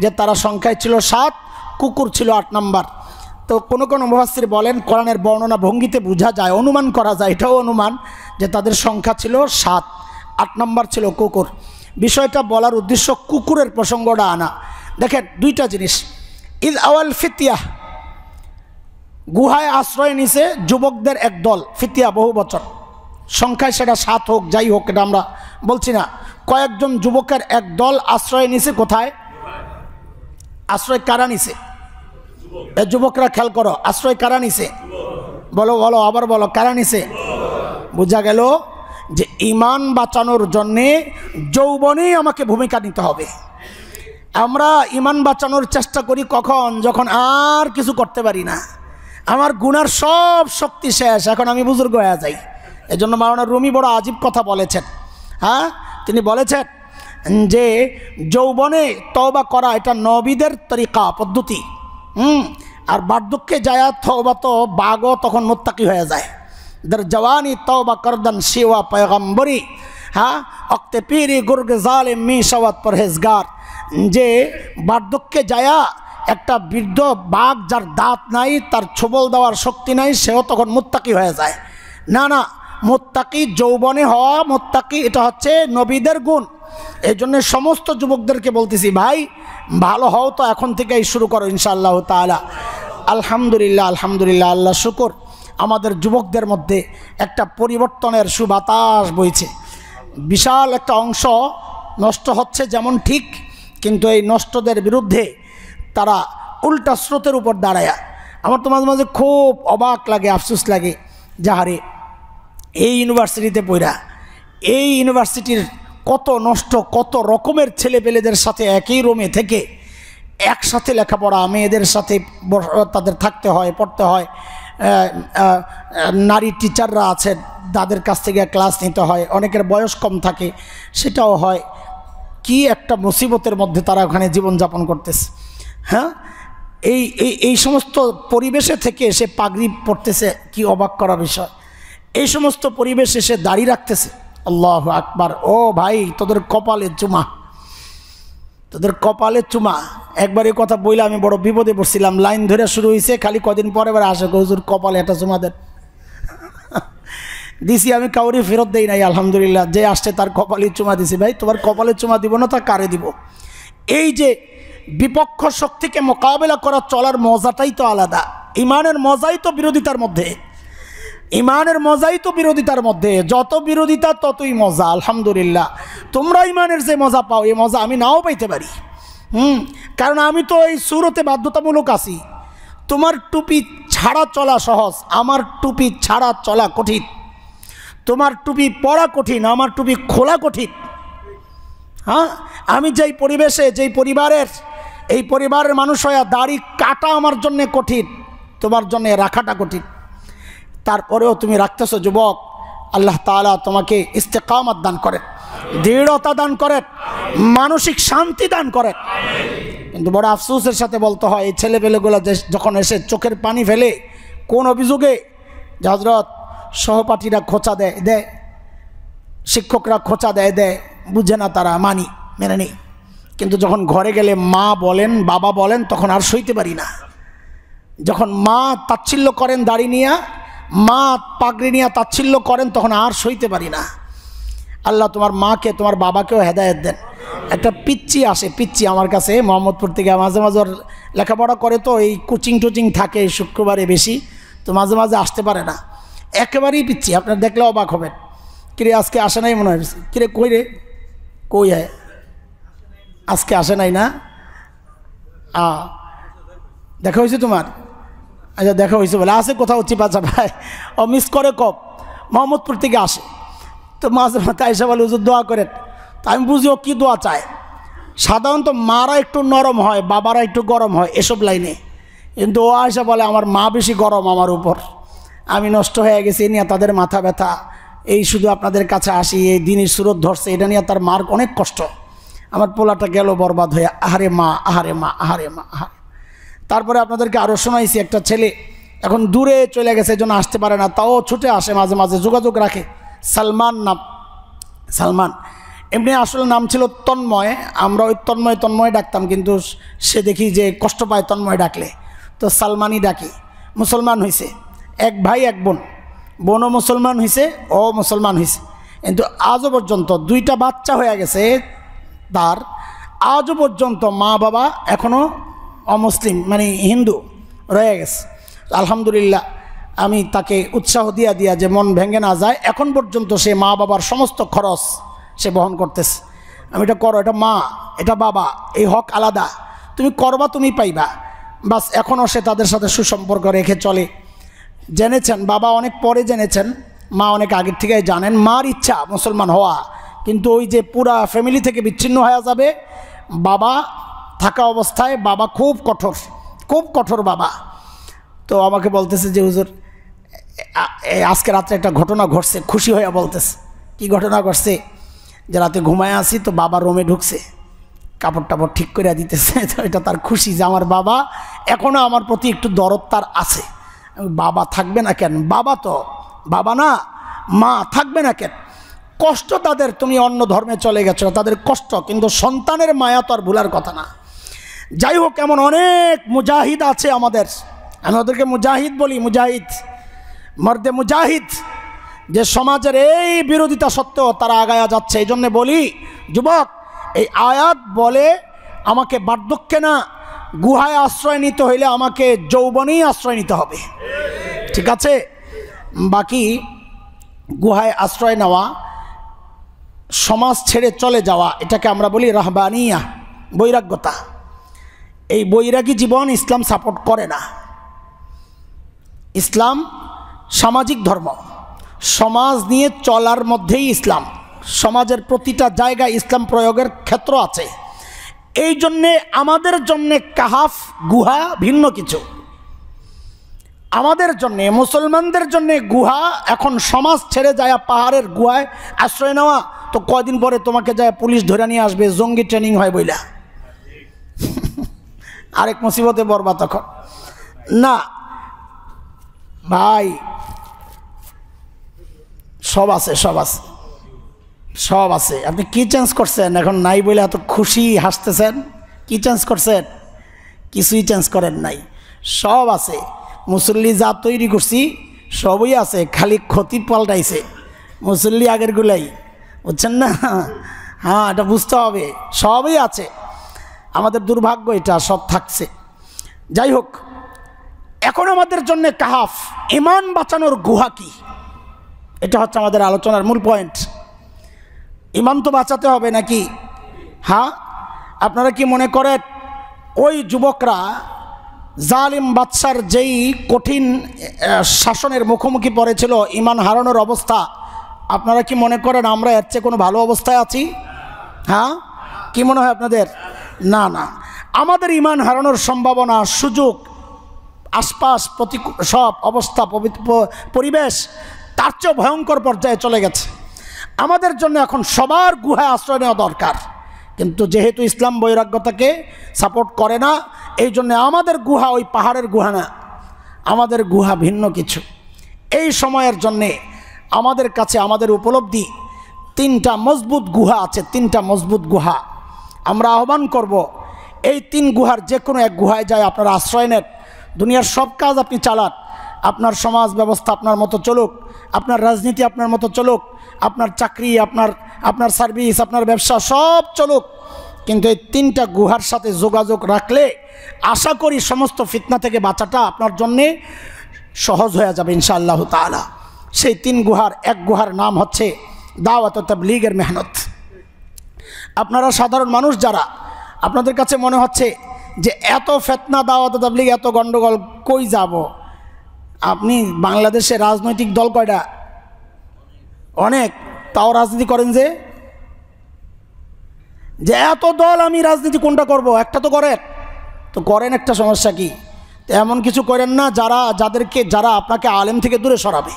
যে তারা সংখ্যায় ছিল 7, কুকুর ছিল 8 নম্বর। তো কোনো মুফাসসির বলেন কোরআনের বর্ণনা ভঙ্গিতে বোঝা যায়, অনুমান করা যায়, এটাও অনুমান, যে তাদের সংখ্যা ছিল 7, 8 নম্বর ছিল কুকুর। বিষয়টা বলার উদ্দেশ্য কুকুরের প্রসঙ্গটা আনা। দেখেন 2টা জিনিস। ইদ আওয়াল ফিতিয়াহ, গুহায় আশ্রয় নিছে যুবকদের এক দল, ফিতিয়া বহু বছর, সংখ্যায় সেটা 7 হোক যাই হোক এটা আমরা বলছি না, কয়েকজন যুবকের এক দল আশ্রয় নিছে। কোথায় আশ্রয় কারা নিছে? যুবকরা, খেয়াল করো, আশ্রয় কারা নিছে? বলো আবার বলো, কারা নিছে? বোঝা গেল যে ঈমান বাঁচানোর জন্যে যৌবনেই আমাকে ভূমিকা নিতে হবে। আমরা ঈমান বাঁচানোর চেষ্টা করি কখন? যখন আর কিছু করতে পারি না, আমার গুনার সব শক্তি শেষ, এখন আমি বুজুর্গ হয়ে যাই। এজন্য মাওলানা রুমি বড় আজীব কথা বলেছেন। তিনি বলেছেন যে যৌবনে তওবা করা এটা নবীদের তরিকা, পদ্ধতি। আর বার্ধক্যে যায় তওবা তো বাগও তখন মুত্তাকি হয়ে যায়। দর জওয়ানি তওবা করদান শিওয়া পয়গম্বরি, অক্তে পীরি গুর্গ জালিম মি সওয়াত পরহেজগার। যে বার্ধক্যে যায়া একটা বৃদ্ধ বাঘ যার দাঁত নাই, তার ছোবল দেওয়ার শক্তি নাই, সেও তখন মুত্তাকি হয়ে যায়। না, মুত্তাকি যৌবনে হওয়া, মুত্তাকি এটা হচ্ছে নবীদের গুণ। এই জন্য সমস্ত যুবকদেরকে বলতেছি, ভাই ভালো হও তো এখন থেকেই শুরু করো ইনশাআল্লাহ তাআলা। আলহামদুলিল্লাহ, আল্লাহ শুকর, আমাদের যুবকদের মধ্যে একটা পরিবর্তনের সুবাতাস বইছে। বিশাল একটা অংশ নষ্ট হচ্ছে যেমন ঠিক, কিন্তু এই নষ্টদের বিরুদ্ধে তারা উল্টা স্রোতের উপর দাঁড়ায়। আমার তো মাঝে মাঝে খুব অবাক লাগে, আফসোস লাগে, যাহারে এই ইউনিভার্সিটিতে পড়া, এই ইউনিভার্সিটির কত নষ্ট, কত রকমের ছেলেপেলেদের সাথে একই রুমে থেকে একসাথে লেখাপড়া, মেয়েদের সাথে তাদের থাকতে হয়, পড়তে হয়, নারী টিচাররা আছেন তাদের কাছ থেকে ক্লাস নিতে হয়, অনেকের বয়স কম থাকে, সেটাও হয়। কি একটা মুসিবতের মধ্যে তারা ওখানে জীবনযাপন করতেছে। হ্যাঁ, এই এই এই সমস্ত পরিবেশে থেকে সে পাগড়ি পড়তেছে, কি অবাক করা বিষয়। এই সমস্ত পরিবেশে সে দাঁড়িয়ে রাখতেছে। আল্লাহু আকবার। ও ভাই, তোদের কপালে চুমা, তোদের কপালে চুমা। একবার এই কথা বইলে আমি বড় বিপদে পড়ছিলাম। লাইন ধরে শুরু হয়েছে, খালি কদিন পরে এবার আসে হুজুর কপালে একটা চুমা দেন। দিছি, আমি কাউরি ফেরত দেই নাই আলহামদুলিল্লাহ। যে আসছে তার কপালে চুমা দিছি। ভাই, তোমার কপালে চুমা দিব না, তা কারে দিব? এই যে বিপক্ষ শক্তিকে মোকাবেলা করা, চলার মজাটাই তো আলাদা। ইমানের মজাই তো বিরোধিতার মধ্যে, ইমানের মজাই তো বিরোধিতার মধ্যে। যত বিরোধিতা ততই মজা। আলহামদুলিল্লাহ, তোমরা ইমানের যে মজা পাও, এই মজা আমি নাও পাইতে পারি। কারণ আমি তো এই সুরতে বাধ্যতামূলক আছি। তোমার টুপি ছাড়া চলা সহজ, আমার টুপি ছাড়া চলা কঠিন। তোমার টুপি পরা কঠিন, আমার টুপি খোলা কঠিন। হ্যাঁ, আমি যেই পরিবেশে, যেই পরিবারের, এই পরিবারের মানুষ হয়ে দাড়ি কাটা আমার জন্যে কঠিন, তোমার জন্যে রাখাটা কঠিন। তারপরেও তুমি রাখতেছো যুবক। আল্লাহ তাআলা তোমাকে ইস্তেকামত দান করেন, দৃঢ়তা দান করেন, মানসিক শান্তি দান করেন। কিন্তু বড় আফসোসের সাথে বলতে হয়, এই ছেলেপেলেগুলো যখন এসে চোখের পানি ফেলে, কোন অভিযোগে? যে হযরত সহপাঠীরা খোঁচা দেয়, শিক্ষকরা খোঁচা দেয়, বুঝে না তারা, মেনে নেই। কিন্তু যখন ঘরে গেলে মা বলেন, বাবা বলেন, তখন আর সইতে পারি না। যখন মা তাচ্ছিল্য করেন দাড়ি নিয়ে, মা পাগড়ি নিয়ে তাচ্ছিল্য করেন, তখন আর সইতে পারি না। আল্লাহ তোমার মাকে, তোমার বাবাকেও হেদায়েত দেন। একটা পিচ্চি আসে, পিচ্চি আমার কাছে মোহাম্মদপুর থেকে, মাঝে মাঝে লেখাপড়া করে, তো এই কোচিং টোচিং থাকে শুক্রবারে বেশি, তো মাঝে মাঝে আসতে পারে না। একেবারেই পিচ্চি, আপনার দেখলে অবাক হবেন। কিরে আজকে আসে নাই মনে হয়? কিরে কই রে, কই হয়? আজকে আসে নাই না? দেখা হয়েছে তোমার? আচ্ছা, দেখা হয়েছে বলে। আসে কোথাও চিপাচা ভাই, ও মিস করে কব, মোহাম্মদপুর থেকে আসে। তো মাঝে মাঝে আইসা বলে হুজুর দোয়া করেন। তা আমি বুঝি ও কী দোয়া চায়। সাধারণত মারা একটু নরম হয়, বাবারা একটু গরম হয় এসব লাইনে, কিন্তু ও আইসা বলে আমার মা বেশি গরম আমার উপর, আমি নষ্ট হয়ে গেছি নিয়ে তাদের মাথা ব্যথা, এই শুধু আপনাদের কাছে আসি, এই দিনের সুরত ধরছে, এটা নিয়ে তার মার অনেক কষ্ট। আমার পোলাটা গেল বরবাদ হয়ে, আহারে মা, আহারে মা, আহারে মা, আহারে। তারপরে আপনাদেরকে আরও শোনাইছি, একটা ছেলে এখন দূরে চলে গেছে, এই জন্য আসতে পারে না, তাও ছুটে আসে, মাঝে মাঝে যোগাযোগ রাখে। সালমান নাম, সালমান। এমনি আসলে নাম ছিল তন্ময়, আমরা ওই তন্ময় ডাকতাম, কিন্তু সে দেখি যে কষ্ট পায় তন্ময় ডাকলে, তো সালমানই ডাকি। মুসলমান হয়েছে, এক ভাই এক বোন, বোনও মুসলমান হয়েছে, ও মুসলমান হয়েছে, কিন্তু আজও পর্যন্ত 2টা বাচ্চা হয়ে গেছে তার, আজও পর্যন্ত মা বাবা এখনও অমুসলিম, মানে হিন্দু রয়ে গেছে। আলহামদুলিল্লাহ, আমি তাকে উৎসাহ দিয়া যে মন ভেঙে না যায়, এখন পর্যন্ত সে মা বাবার সমস্ত খরচ সে বহন করতেছে। আমি এটা করো, এটা মা, এটা বাবা, এই হক আলাদা, তুমি করবা তুমি পাইবা, বাস। এখনও সে তাদের সাথে সুসম্পর্ক রেখে চলে। জেনেছেন বাবা অনেক পরে জেনেছেন, মা অনেক আগের থেকেই জানেন। মার ইচ্ছা মুসলমান হওয়া, কিন্তু ওই যে পুরা ফ্যামিলি থেকে বিচ্ছিন্ন হয়ে যাবে, বাবা থাকা অবস্থায় বাবা খুব কঠোর বাবা। তো আমাকে বলতেছে যে হুজুর আজকে রাত্রে একটা ঘটনা ঘটছে, খুশি হয়ে বলতেছে। কি ঘটনা ঘটছে? যে রাতে ঘুমায় আসি, তো বাবা রুমে ঢুকছে, কাপড় টাপড় ঠিক করে দিতেছে, তো এটা তার খুশি যে আমার বাবা এখনও আমার প্রতি একটু দরদ তার আছে। বাবা থাকবে না কেন? বাবা তো বাবা না, মা থাকবে না কেন? কষ্ট তাদের, তুমি অন্য ধর্মে চলে গেছো, তাদের কষ্ট, কিন্তু সন্তানের মায়া তো আর ভুলার কথা না। যাই হোক, এমন অনেক মুজাহিদ আছে আমাদের, আমি ওদেরকে মুজাহিদ বলি, মুজাহিদ, মর্দে মুজাহিদ, যে সমাজের এই বিরোধিতা সত্ত্বেও তারা আগায়া যাচ্ছে। এই জন্যে বলি যুবক, এই আয়াত বলে আমাকে বার্ধক্যে না, গুহায় আশ্রয় নিতে হইলে আমাকে যৌবনেই আশ্রয় নিতে হবে, ঠিক আছে? বাকি গুহায় আশ্রয় নেওয়া, সমাজ ছেড়ে চলে যাওয়া, এটাকে আমরা বলি রাহবানিয়া, বৈরাগ্যতা। এই বৈরাগী জীবন ইসলাম সাপোর্ট করে না। ইসলাম সামাজিক ধর্ম, সমাজ নিয়ে চলার মধ্যেই ইসলাম। সমাজের প্রতিটা জায়গায় ইসলাম প্রয়োগের ক্ষেত্র আছে। এই জন্যে আমাদের জন্যে কাহাফ গুহা ভিন্ন কিছু। আমাদের জন্যে, মুসলমানদের জন্যে গুহা এখন সমাজ ছেড়ে যায় পাহাড়ের গুহায় আশ্রয় নেওয়া, তো কয়দিন পরে তোমাকে যায় পুলিশ ধরে নিয়ে আসবে, জঙ্গি ট্রেনিং হয় বইলা। আরেক মুসিবতে বরবা তখন। না ভাই, সব আছে, সব আছে, সব আছে। আপনি কি চেঞ্জ করছেন এখন? নাই বলে এত খুশি হাসতেছেন। কি চেঞ্জ করছেন? কিছুই চেঞ্জ করেন নাই, সব আছে। মুসল্লি যা তৈরি করছি সবই আছে, খালি ক্ষতি পাল্টাইছে। মুসল্লি আগের গুলাই, বুঝছেন না? হ্যাঁ, এটা বুঝতে হবে, সবই আছে। আমাদের দুর্ভাগ্য এটা, সব থাকছে। যাই হোক, এখন আমাদের জন্য কাহাফ, ঈমান বাঁচানোর গুহা কি, এটা হচ্ছে আমাদের আলোচনার মূল পয়েন্ট। ঈমান তো বাঁচাতে হবে নাকি? হ্যাঁ, আপনারা কি মনে করেন ওই যুবকরা জালিম বাদশার যেই কঠিন শাসনের মুখোমুখি পড়েছিল, ঈমান হারানোর অবস্থা, আপনারা কি মনে করেন আমরা এর চেয়ে কোনো ভালো অবস্থায় আছি? হ্যাঁ, কি মনে হয় আপনাদের? না না, আমাদের ঈমান হারানোর সম্ভাবনা, সুযোগ, আশপাশ প্রতিকূল সব অবস্থা, পরিবেশ তার চেয়েও ভয়ঙ্কর পর্যায়ে চলে গেছে। আমাদের জন্য এখন সবার গুহায় আশ্রয় নেওয়া দরকার, কিন্তু যেহেতু ইসলাম বৈরাগ্যতাকে সাপোর্ট করে না, এই জন্য আমাদের গুহা ওই পাহাড়ের গুহা না, আমাদের গুহা ভিন্ন কিছু। এই সময়ের জন্যে আমাদের কাছে আমাদের উপলব্ধি, তিনটা মজবুত গুহা আছে, তিনটা মজবুত গুহা। আমরা আহ্বান করব এই তিন গুহার যে কোনো এক গুহায় যায় আপনারা আশ্রয় নেন। দুনিয়ার সব কাজ আপনি চালান, আপনার সমাজ ব্যবস্থা আপনার মতো চলুক, আপনার রাজনীতি আপনার মতো চলুক, আপনার চাকরি, আপনার সার্ভিস, আপনার ব্যবসা সব চলুক, কিন্তু এই তিনটা গুহার সাথে যোগাযোগ রাখলে আশা করি সমস্ত ফিতনা থেকে বাঁচাটা আপনার জন্যে সহজ হয়ে যাবে ইনশাআল্লাহ তাআলা। সেই তিন গুহার এক গুহার নাম হচ্ছে দাওয়াত ও তাবলীগের মেহনত। আপনারা সাধারণ মানুষ যারা, আপনাদের কাছে মনে হচ্ছে যে এত ফিতনা, দাওয়াত ও তাবলীগ, এত গণ্ডগোল, কই যাব? আপনি বাংলাদেশে রাজনৈতিক দল কয়টা? অনেক। তাও রাজনীতি করেন যে এত দল, আমি রাজনীতি কোনটা করব? একটা তো করেন, তো করেন, একটা সমস্যা কি? এমন কিছু করেন না যারা আপনাকে আলেম থেকে দূরে সরাবে।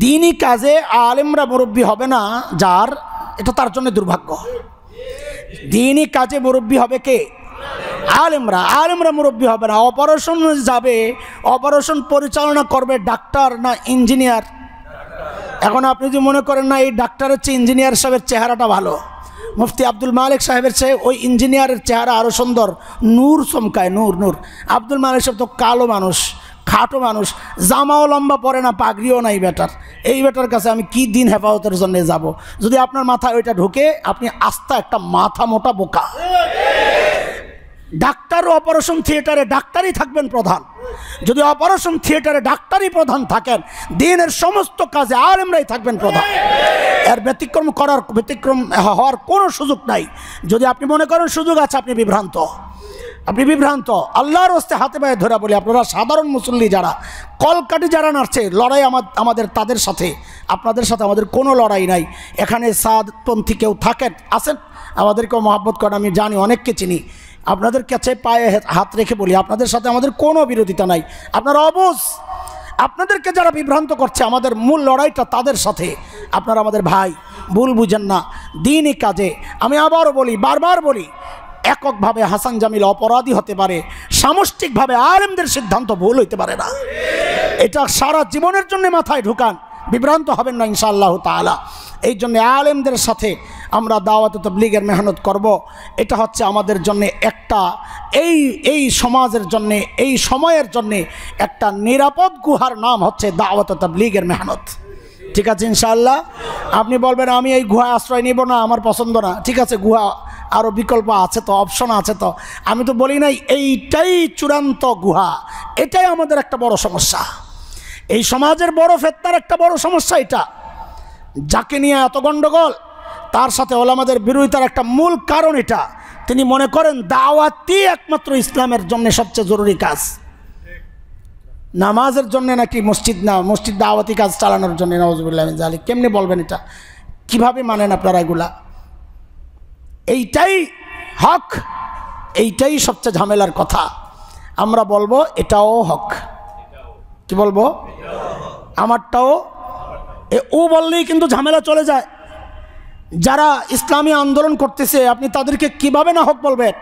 দ্বীনি কাজে আলেমরা মুরব্বী হবে না যার, এটা তার জন্য দুর্ভাগ্য। দ্বীনি কাজে মুরব্বী হবে কে? আলেমরা মুরব্বী হবে না। অপারেশন যাবে, অপারেশন পরিচালনা করবে ডাক্তার না ইঞ্জিনিয়ার? এখন আপনি যদি মনে করেন না এই ডাক্তারের চেয়ে ইঞ্জিনিয়ার সাহেবের চেহারাটা ভালো, মুফতি আব্দুল মালিক সাহেবের চেয়ে ওই ইঞ্জিনিয়ারের চেহারা আরও সুন্দর, নূর চমকায়, নূর। আব্দুল মালিক সাহেব তো কালো মানুষ, খাটো মানুষ, জামাও লম্বা পরে না, পাগড়িও নাই বেটার। এই বেটার কাছে আমি কি দিন হেফাজতের জন্য যাব? যদি আপনার মাথায় ওইটা ঢুকে, আপনি আস্তা একটা মাথা মোটা বোকা। ডাক্তার অপারেশন থিয়েটারে ডাক্তারই থাকবেন প্রধান। যদি অপারেশন থিয়েটারে ডাক্তারই প্রধান থাকেন, দিনের সমস্ত কাজে আলেমরাই থাকবেন প্রধান। এর ব্যতিক্রম হওয়ার কোনো সুযোগ নাই। যদি আপনি মনে করেন সুযোগ আছে, আপনি বিভ্রান্ত। আল্লাহর হস্তে হাতে পায়ে ধরা বলি, আপনারা সাধারণ মুসল্লি যারা কলকাঠি যারা নাড়ছে, লড়াই আমাদের তাদের সাথে, আপনাদের সাথে আমাদের কোনো লড়াই নাই। এখানে সাদপন্থী কেউ থাকেন, আছেন, আমাদেরকেও মহব্বত করেন, আমি জানি, অনেককে চিনি। আপনাদের কাছে পায়ে হাত রেখে বলি, আপনাদের সাথে আমাদের কোনো বিরোধিতা নাই। আপনারা অবুঝ, আপনাদেরকে যারা বিভ্রান্ত করছে, আমাদের মূল লড়াইটা তাদের সাথে। আপনারা আমাদের ভাই, ভুল বুঝেন না। দ্বীনি কাজে আমি আবারও বলি, বারবার বলি, এককভাবে হাসান জামিল অপরাধী হতে পারে, সামষ্টিকভাবে আলেমদের সিদ্ধান্ত ভুল হইতে পারে না। এটা সারা জীবনের জন্য মাথায় ঢুকান, বিভ্রান্ত হবেন না ইনশাআল্লাহ তাআলা। এই জন্য আলেমদের সাথে আমরা দাওয়াত ও তাবলীগের মেহনত করব। এটা হচ্ছে আমাদের জন্য একটা, এই সমাজের জন্যে, এই সময়ের জন্যে একটা নিরাপদ গুহার নাম হচ্ছে দাওয়াত ও তাবলীগের মেহনত। ঠিক আছে ইনশাআল্লাহ? আপনি বলবেন আমি এই গুহায় আশ্রয় নিব না, আমার পছন্দ না। ঠিক আছে, গুহা আরও বিকল্প আছে তো, অপশন আছে তো। আমি তো বলি নাই এইটাই চূড়ান্ত গুহা। এটাই আমাদের একটা বড় সমস্যা, এই সমাজের বড় ফিতনার একটা বড় সমস্যা এটা। যাকে নিয়ে এত গণ্ডগোল, তার সাথে ওলামাদের বিরোধিতার একটা মূল কারণ এটা। তিনি মনে করেন দাওয়াতই একমাত্র ইসলামের জন্য সবচেয়ে জরুরি কাজ, নামাজের জন্য নাকি মসজিদ না, মসজিদ দাওয়াতি কাজ চালানোর জন্য। নাউজুবিল্লাহ মিন যালিক। কেমনি বলবেন এটা? কিভাবে মানেন আপনারা এগুলা? এইটাই হক, এইটাই সবচেয়ে ঝামেলার কথা। আমরা বলবো এটাও হক। কি বলবো? আমারটাও। ও বললেই কিন্তু ঝামেলা চলে যায়। যারা ইসলামী আন্দোলন করতেছে আপনি তাদেরকে কিভাবে না হক বলবেন?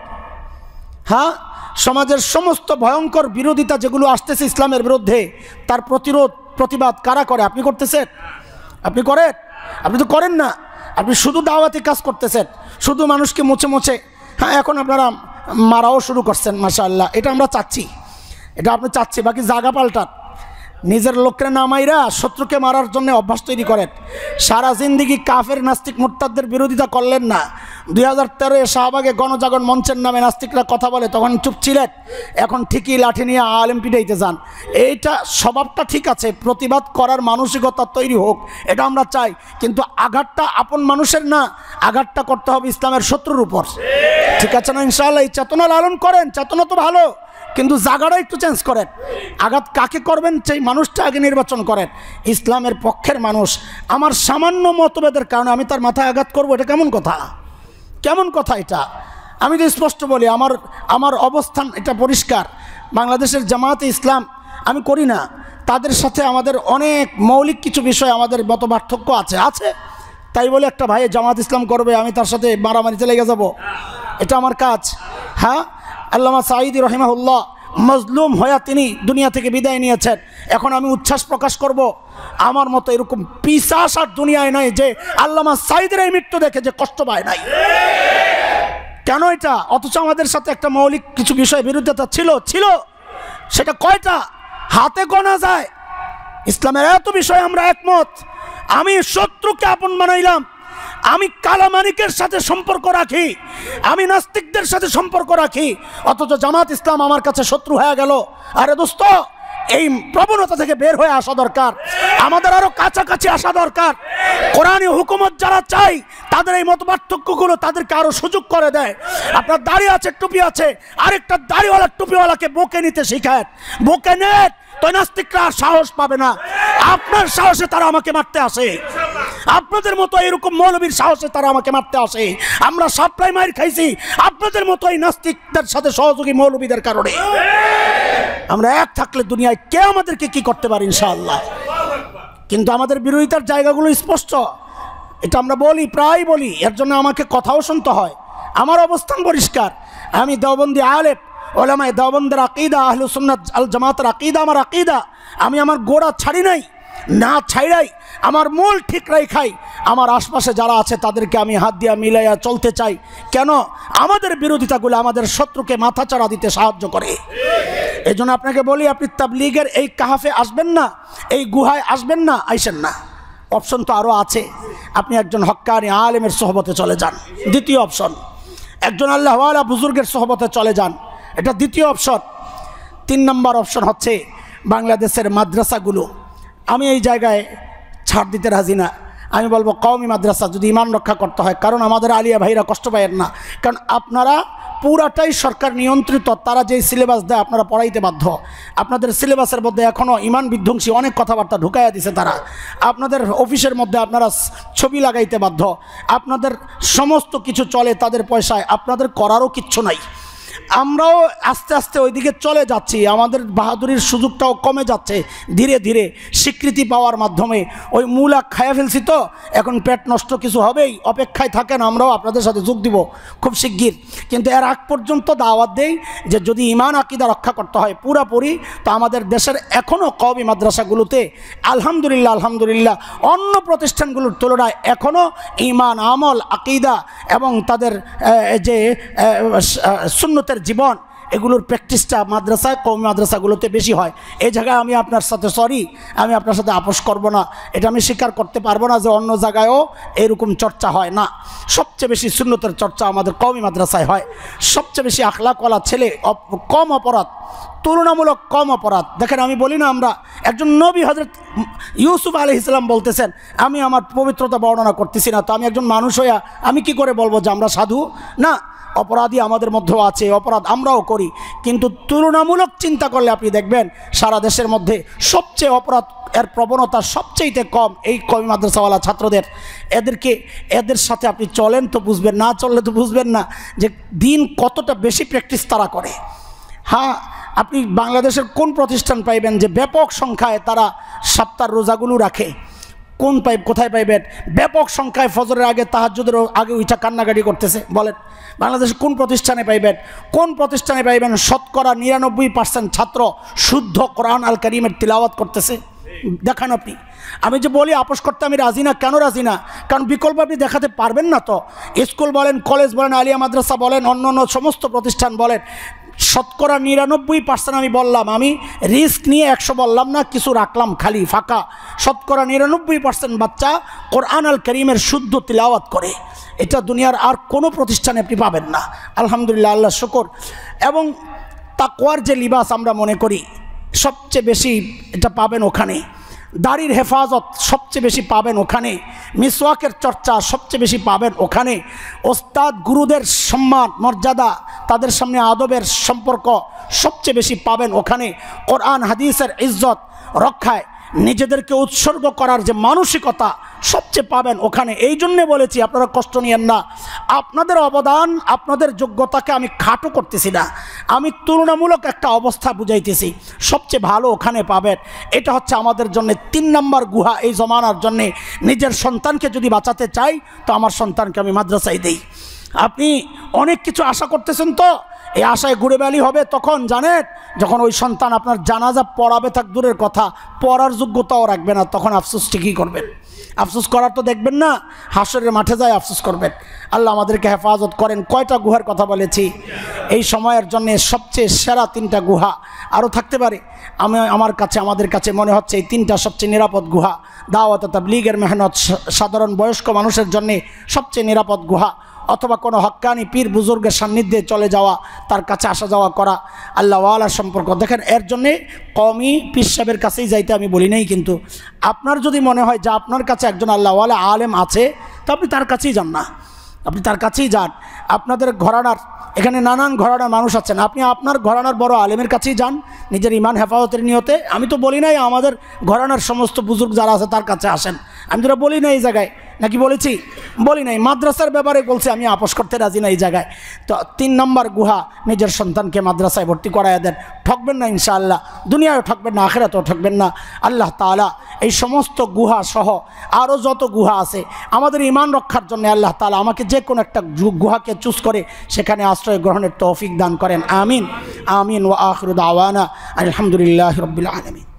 হ্যাঁ, সমাজের সমস্ত ভয়ঙ্কর বিরোধিতা যেগুলো আসতেছে ইসলামের বিরুদ্ধে, তার প্রতিবাদ কারা করে? আপনি করতেছেন? আপনি করেন? আপনি তো করেন না। আপনি শুধু দাওয়াতি কাজ করতেছেন, শুধু মানুষকে মুছে মুছে। হ্যাঁ, এখন আপনারা মারাও শুরু করছেন, মাশাআল্লাহ। এটা আমরা চাচ্ছি, এটা আপনি চাচ্ছি। বাকি জায়গা পাল্টান, নিজের লোককে না মাইরা শত্রুকে মারার জন্য অভ্যাস তৈরি করেন। সারা জিন্দিগি কাফের নাস্তিক মুরতাদদের বিরোধিতা করলেন না। 2013 শাহবাগে গণজাগরণ মঞ্চের নামে নাস্তিকরা কথা বলে, তখন চুপ ছিলেন। এখন ঠিকই লাঠি নিয়ে আলেম পিটাইতে যান। এইটা স্বভাবটা ঠিক আছে, প্রতিবাদ করার মানসিকতা তৈরি হোক, এটা আমরা চাই। কিন্তু আঘাতটা আপন মানুষের না, আঘাতটা করতে হবে ইসলামের শত্রুর উপর। ঠিক আছে না? ইনশাআল্লাহ এই চেতনা লালন করেন। চেতনা তো ভালো, কিন্তু জায়গাটা একটু চেঞ্জ করেন। আঘাত কাকে করবেন সেই মানুষটা আগে নির্বাচন করেন। ইসলামের পক্ষের মানুষ আমার সামান্য মতভেদের কারণে আমি তার মাথায় আঘাত করবো, এটা কেমন কথা? কেমন কথা এটা? আমি তো স্পষ্ট বলি, আমার অবস্থান এটা পরিষ্কার। বাংলাদেশের জামায়াতে ইসলাম আমি করি না, তাদের সাথে আমাদের অনেক মৌলিক কিছু বিষয় আমাদের মত পার্থক্য আছে। তাই বলে একটা ভাই জামাত ইসলাম করবে আমি তার সাথে মারামারিতে লেগে যাব? এটা আমার কাজ? হ্যাঁ, আল্লামা সাঈদী রহিমাহুল্লাহ মজলুম হয়ে তিনি দুনিয়া থেকে বিদায় নিয়েছেন। এখন আমি উচ্ছ্বাস প্রকাশ করব? আমার মতো এরকম পিশাচ আর দুনিয়ায় নাই যে আল্লামা সাঈদের এই মৃত্যু দেখে যে কষ্ট পায় নাই। কেন এটা? অথচ আমাদের সাথে একটা মৌলিক কিছু বিষয় বিরোধিতা ছিল। সেটা কয়টা? হাতে গোনা যায়। ইসলামের এত বিষয় আমরা একমত। আমি শত্রুকে আপন বানাইলাম, আমি কালামানিকের সাথে সম্পর্ক রাখি, আমি নাস্তিকদের সাথে সম্পর্ক রাখি, অথচ জামাত ইসলাম আমার কাছে শত্রু হয়ে গেল। আরে দোস্ত, এই প্রবণতা থেকে বের হয়ে আসা দরকার। আমাদের আরো কাছাকাছি আসা দরকার। কোরআনী হুকুমত যারা চাই তাদের এই মত পার্থক্যগুলো তাদেরকে আরো সুযোগ করে দেয়। আপনার দাড়ি আছে, টুপি আছে, আরেকটা দাড়িওয়ালা টুপিওয়ালাকে বুকে নিতে শিখায়। বুকে নেন তো নাস্তিকরা সাহস পাবে না। আপনার সাহসে তারা আমাকে মারতে আসে, আপনাদের মতো এরকম মৌলবীর সাহসে তারা আমাকে মারতে আসে। আমরা সাপ্লাই মাইর খাইছি আপনাদের মতো এই নাস্তিকদের সাথে সহযোগী মৌলবীদের কারণে। আমরা এক থাকলে দুনিয়ায় কে আমাদেরকে কি করতে পারে ইনশাআল্লাহ। কিন্তু আমাদের বিরোধিতার জায়গাগুলো স্পষ্ট, এটা আমরা বলি, প্রায় বলি। এর জন্য আমাকে কথাও শুনতে হয়। আমার অবস্থান পরিষ্কার। আমি দেওবন্দি আলেম, ওলামায়ে দেওবন্দের আকীদা, আহলুস সুন্নাত আল জামাতের আকীদা আমার আকীদা। আমি আমার গোড়া ছাড়ি নাই, না ছাইড়াই, আমার মূল ঠিক রাখাই। আমার আশপাশে যারা আছে তাদেরকে আমি হাত দিয়া মিলাইয়া চলতে চাই। কেন? আমাদের বিরোধিতাগুলো আমাদের শত্রুকে মাথাচাড়া দিতে সাহায্য করে। এই জন্য আপনাকে বলি, আপনি তাবলীগের এই কাহাফে আসবেন না, এই গুহায় আসবেন না, আইসেন না। অপশন তো আরও আছে। আপনি একজন হক্কানি আলেমের সোহবতে চলে যান, দ্বিতীয় অপশন। একজন আল্লাহওয়ালা বুজুর্গের সোহবতে চলে যান, এটা দ্বিতীয় অপশন। 3 নম্বর অপশন হচ্ছে বাংলাদেশের মাদ্রাসাগুলো। আমি এই জায়গায় ছাড় দিতে রাজি না। আমি বলবো কওমি মাদ্রাসা যদি ইমান রক্ষা করতে হয়, কারণ আমাদের আলিয়া ভাইরা কষ্ট পায়েন না। কারণ আপনারা পুরাটাই সরকার নিয়ন্ত্রিত, তারা যেই সিলেবাস দেয় আপনারা পড়াইতে বাধ্য। আপনাদের সিলেবাসের মধ্যে এখনও ইমান বিধ্বংসী অনেক কথাবার্তা ঢুকাইয়া দিছে তারা। আপনাদের অফিসের মধ্যে আপনারা ছবি লাগাইতে বাধ্য। আপনাদের সমস্ত কিছু চলে তাদের পয়সায়, আপনাদের করারও কিচ্ছু নাই। আমরাও আস্তে আস্তে ওইদিকে চলে যাচ্ছি। আমাদের বাহাদুরির সুযোগটাও কমে যাচ্ছে ধীরে ধীরে স্বীকৃতি পাওয়ার মাধ্যমে। ওই মূলা খাইয়া ফেলছি তো, এখন পেট নষ্ট কিছু হবেই। অপেক্ষায় থাকেন, আমরাও আপনাদের সাথে যোগ দিব খুব শিগগির। কিন্তু এর আগ পর্যন্ত দাওয়াত দেই যে যদি ইমান আকীদা রক্ষা করতে হয় পুরাপুরি, তো আমাদের দেশের এখনও কওমি মাদ্রাসাগুলোতে আলহামদুলিল্লাহ অন্য প্রতিষ্ঠানগুলোর তুলনায় এখনও ইমান, আমল, আকীদা এবং তাদের যে সুন্নতের জীবন, এগুলোর প্র্যাকটিসটা মাদ্রাসায়, কওমি মাদ্রাসাগুলোতে বেশি হয়। এই জায়গায় আমি আপনার সাথে আমি আপনার সাথে আপোষ করব না। এটা আমি স্বীকার করতে পারবো না যে অন্য জায়গায়ও এরকম চর্চা হয় না। সবচেয়ে বেশি সুন্নতের চর্চা আমাদের কওমি মাদ্রাসায় হয়। সবচেয়ে বেশি আখলাকওয়ালা ছেলে, কম অপরাধ, তুলনামূলক কম অপরাধ। দেখেন, আমি বলি না, আমরা একজন নবী হযরত ইউসুফ আলাইহিস সালাম বলতেছেন, আমি আমার পবিত্রতা বর্ণনা করতেছি না, তো আমি একজন মানুষ হইয়া আমি কি করে বলবো যে আমরা সাধু? না, অপরাধী আমাদের মধ্যেও আছে, অপরাধ আমরাও করি, কিন্তু তুলনামূলক চিন্তা করলে আপনি দেখবেন সারা দেশের মধ্যে সবচেয়ে অপরাধ এর প্রবণতা সবচেয়ে কম এই কওমি মাদ্রাসাওয়ালা ছাত্রদের। এদের সাথে আপনি চলেন তো বুঝবেন, না চললে তো বুঝবেন না যে দিন কতটা বেশি প্র্যাকটিস তারা করে। হ্যাঁ, আপনি বাংলাদেশের কোন প্রতিষ্ঠান পাইবেন যে ব্যাপক সংখ্যায় তারা সপ্তাহের রোজাগুলো রাখে? কোথায় পাইবেন? ব্যাপক সংখ্যায় ফজরের আগে তাহাজ্জুদের আগে উঠা কান্নাকাটি করতেছে, বলেন বাংলাদেশে কোন প্রতিষ্ঠানে পাইবেন? কোন প্রতিষ্ঠানে পাইবেন শতকরা 99% ছাত্র শুদ্ধ কোরআন আল কারীমের তিলাওয়াত করতেছে? দেখান আপনি। আমি যে বলি আপোষ করতে আমি রাজি না, কেন রাজি না? কারণ বিকল্প আপনি দেখাতে পারবেন না। তো স্কুল বলেন, কলেজ বলেন, আলিয়া মাদ্রাসা বলেন, অন্য অন্য সমস্ত প্রতিষ্ঠান বলেন, শতকরা 99% আমি বললাম, আমি রিস্ক নিয়ে 100 বললাম না, কিছু রাখলাম খালি ফাঁকা। শতকরা 99% বাচ্চা কোরআন আল কারীমের শুদ্ধ তিলাওয়াত করে। এটা দুনিয়ার আর কোনো প্রতিষ্ঠানে আপনি পাবেন না। আলহামদুলিল্লাহ, আল্লাহ শুকর। এবং তাকওয়ার যে লিবাস আমরা মনে করি সবচেয়ে বেশি এটা পাবেন ওখানে। দাড়ির হেফাজত সবচেয়ে বেশি পাবেন ওখানে। মিসওয়াকের চর্চা সবচেয়ে বেশি পাবেন ওখানে। ওস্তাদ গুরুদের সম্মান মর্যাদা, তাদের সামনে আদবের সম্পর্ক সবচেয়ে বেশি পাবেন ওখানে। কোরআন হাদিসের ইজ্জত রক্ষায় নিজেদেরকে উৎসর্গ করার যে মানসিকতা সবচেয়ে পাবেন ওখানে। এই জন্যে বলেছি আপনারা কষ্ট নিয়েন না। আপনাদের অবদান, আপনাদের যোগ্যতাকে আমি খাটো করতেছি না, আমি তুলনামূলক একটা অবস্থা বুঝাইতেছি। সবচেয়ে ভালো ওখানে পাবেন। এটা হচ্ছে আমাদের জন্য 3 নম্বর গুহা এই জমানার জন্যে। নিজের সন্তানকে যদি বাঁচাতে চাই তো আমার সন্তানকে আমি মাদ্রাসায় দেই। আপনি অনেক কিছু আশা করতেছেন, তো এই আশায় ঘুরে বেলি হবে তখন জানেন যখন ওই সন্তান আপনার জানাজা পড়াবে, থাক দূরের কথা, পড়ার যোগ্যতাও রাখবে না, তখন আফসোস ঠিকই করবেন। আফসোস করার তো দেখবেন না, হাসরের মাঠে যায় আফসোস করবেন। আল্লাহ আমাদেরকে হেফাজত করেন। কয়টা গুহার কথা বলেছি? এই সময়ের জন্য সবচেয়ে সেরা 3টা গুহা, আরও থাকতে পারে। আমাদের কাছে মনে হচ্ছে এই 3টা সবচেয়ে নিরাপদ গুহা। দাওয়াত তাবলীগের মেহনত সাধারণ বয়স্ক মানুষের জন্য সবচেয়ে নিরাপদ গুহা, অথবা কোনো হক্কানি পীর বুজুর্গের সান্নিধ্যে চলে যাওয়া, তার কাছে আসা যাওয়া করা, আল্লাহওয়ালার সম্পর্ক। দেখেন, এর জন্যে কওমি পীর সাহেবের কাছেই যাইতে আমি বলি নাই, কিন্তু আপনার যদি মনে হয় যে আপনার কাছে একজন আল্লাহওয়ালা আলেম আছে তো আপনি তার কাছেই যান না, আপনি তার কাছেই যান। আপনাদের ঘরানার এখানে নানান ঘরানার মানুষ আছেন, আপনি আপনার ঘরানার বড় আলেমের কাছেই যান নিজের ইমান হেফাজতের নিয়তে। আমি তো বলি নাই আমাদের ঘরানার সমস্ত বুজুর্গ যারা আছে তার কাছে আসেন, আমি তোরা বলি না এই জায়গায়, নাকি বলেছি? বলি নাই। মাদ্রাসার ব্যাপারে বলছি, আমি আপোষ করতে রাজি না এই জায়গায়। তো 3 নম্বর গুহা, নিজের সন্তানকে মাদ্রাসায় ভর্তি করায় দেন। ঠকবেন না ইনশাআল্লাহ, দুনিয়ায়ও ঠকবেন না, আখিরাতেও ঠকবেন না। আল্লাহ তাআলা এই সমস্ত গুহা সহ আরও যত গুহা আছে আমাদের ঈমান রক্ষার জন্য আল্লাহ তাআলা আমাকে যে কোনো একটা গুহাকে চুজ করে সেখানে আশ্রয় গ্রহণের তৌফিক দান করেন। আমিন আমিন। ওয়া আখিরু দাওয়ানা আলহামদুলিল্লাহি রাব্বিল আলামিন।